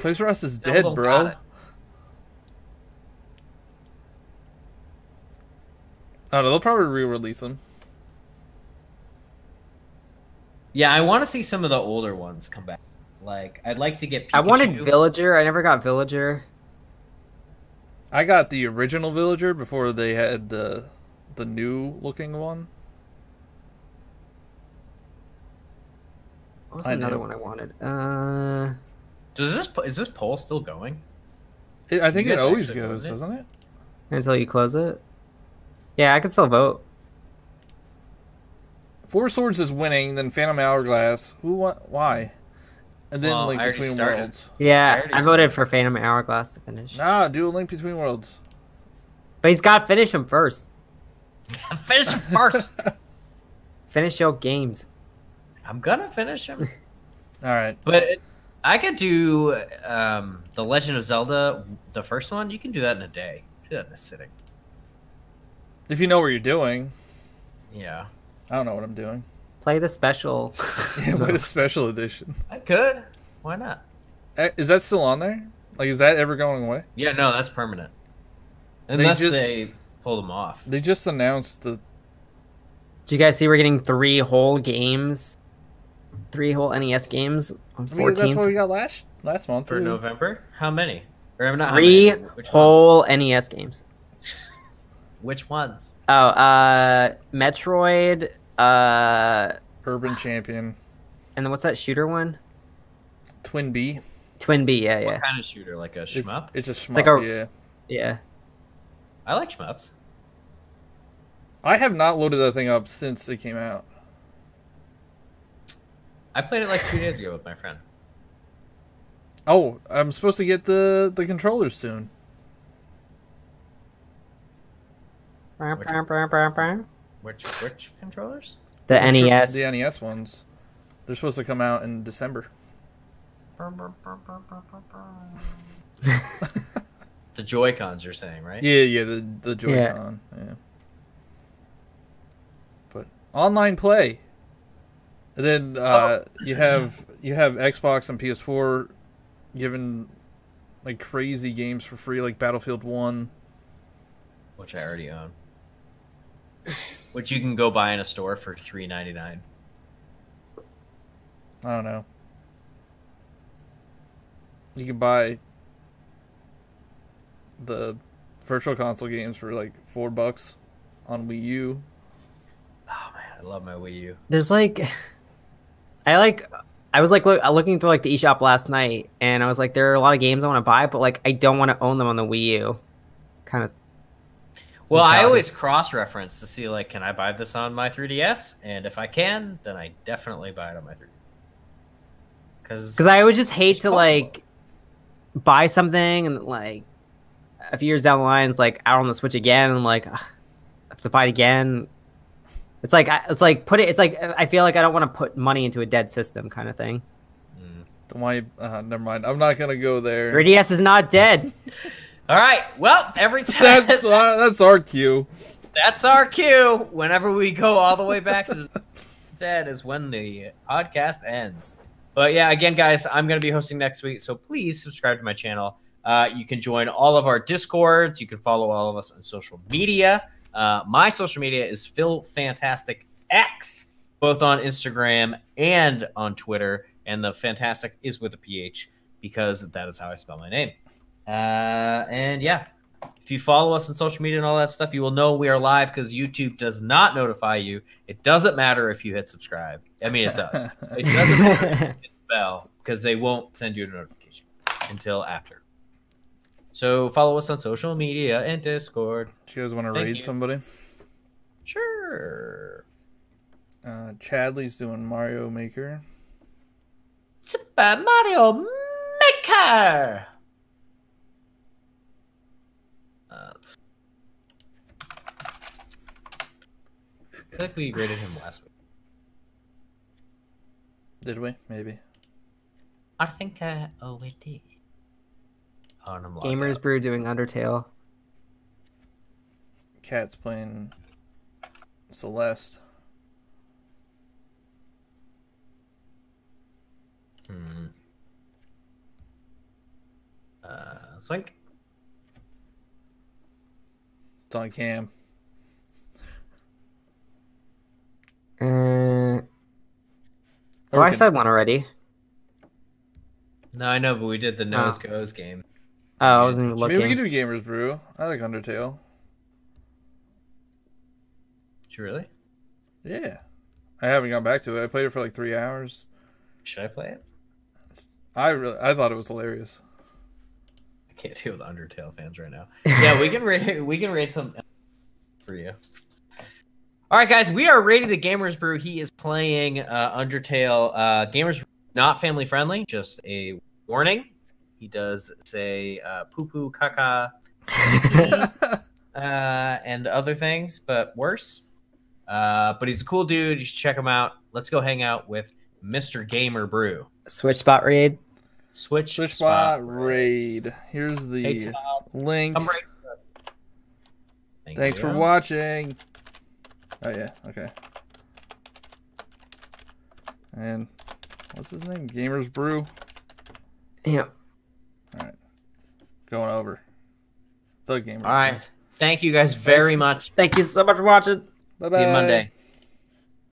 Toys R Us is dead, bro. I don't know. They'll probably re-release them. Yeah, I want to see some of the older ones come back. Like, I'd like to get Pikachu. I wanted Villager. I never got Villager. I got the original Villager before they had the new looking one. What was another one I wanted? Is this poll still going? I think it always goes, doesn't it? Until you close it. Yeah, I can still vote. Four Swords is winning, then Phantom Hourglass. Why? And then Link Between Worlds. Yeah, I voted for Phantom Hourglass to finish. Nah, do a Link Between Worlds. But he's got to finish him first. Finish him first. Finish your games. I'm gonna finish him. All right, but I could do the Legend of Zelda, the first one. You can do that in a day. Do that in a sitting. If you know what you're doing. Yeah. I don't know what I'm doing. Play the special. Yeah, play the special edition. I could. Why not? Is that still on there? Like, is that ever going away? Yeah, no, that's permanent. Unless they pull them off. They just announced the... Do you guys see we're getting 3 whole games? 3 whole NES games on 14th? I mean, that's what we got last month. For November? How many? Or not 3 whole NES games. Which ones? Oh, Metroid, Urban Champion. And then what's that shooter one? Twin B. Twin B, yeah. What kind of shooter? Like a shmup? It's a shmup, like yeah. I like shmups. I have not loaded that thing up since it came out. I played it like 2 days ago with my friend. Oh, I'm supposed to get the controllers soon. Which controllers? The NES. The NES ones. They're supposed to come out in December. The Joy-Cons, you're saying, right? Yeah, the Joy-Con. Yeah. But online play. And then you have Xbox and PS4 giving like crazy games for free, like Battlefield 1, which I already own. Which you can go buy in a store for $3.99. I don't know. You can buy the Virtual Console games for like $4 on Wii U. Oh man, I love my Wii U. There's like, I was like looking through like the eShop last night, and I was like, there are a lot of games I want to buy, but like I don't want to own them on the Wii U. Kind of. Well, I always cross-reference to see, like, can I buy this on my 3DS? And if I can, then I definitely buy it on my 3DS. Because I would just hate to, like, buy something and like a few years down the line, it's like out on the Switch again, and I'm like, I have to buy it again. It's like I feel like I don't want to put money into a dead system kind of thing. Why? Never mind. I'm not gonna go there. Your DS is not dead. All right. Well, every time that's our cue. That's our cue. Whenever we go all the way back to the dead is when the podcast ends. But yeah, again, guys, I'm gonna be hosting next week, so please subscribe to my channel. You can join all of our Discords. You can follow all of us on social media. My social media is Phil Phantastic X, both on Instagram and on Twitter. And the Fantastic is with a PH because that is how I spell my name. And yeah, if you follow us on social media and all that stuff, you will know we are live because YouTube does not notify you. It doesn't matter if you hit subscribe. I mean, it does. It doesn't matter if you hit the bell because they won't send you a notification until after. So follow us on social media and Discord. Do you guys want to raid somebody? Sure. Chadley's doing Mario Maker. Super Mario Maker. I feel like we rated him last week. Did we? Maybe. I think we did. Oh, and I'm logged Gamers out. Brew doing Undertale. Cat's playing Celeste. Swink. It's on cam. Oh, I said one already. No, I know, but we did the nose goes game. Oh, I wasn't even looking. Maybe we can do Gamers Brew. I like Undertale. Did you really? Yeah. I haven't gone back to it. I played it for like 3 hours. Should I play it? I thought it was hilarious. I can't deal with Undertale fans right now. Yeah, we can rate some for you. All right, guys, we are rating the Gamers Brew. He is playing Undertale. Gamers Brew, not family friendly. Just a warning. He does say poo poo, caca, and other things, but worse. But he's a cool dude. You should check him out. Let's go hang out with Mr. Gamer Brew. SwitchSPOT raid. SwitchSPOT raid. Here's the link. Come right to us. Thanks for watching. Oh yeah, okay. And what's his name? Gamers Brew. Yeah. All right. Going over. The Gamers. All right. Thank you guys very much. Thank you so much for watching. Bye bye. See you Monday.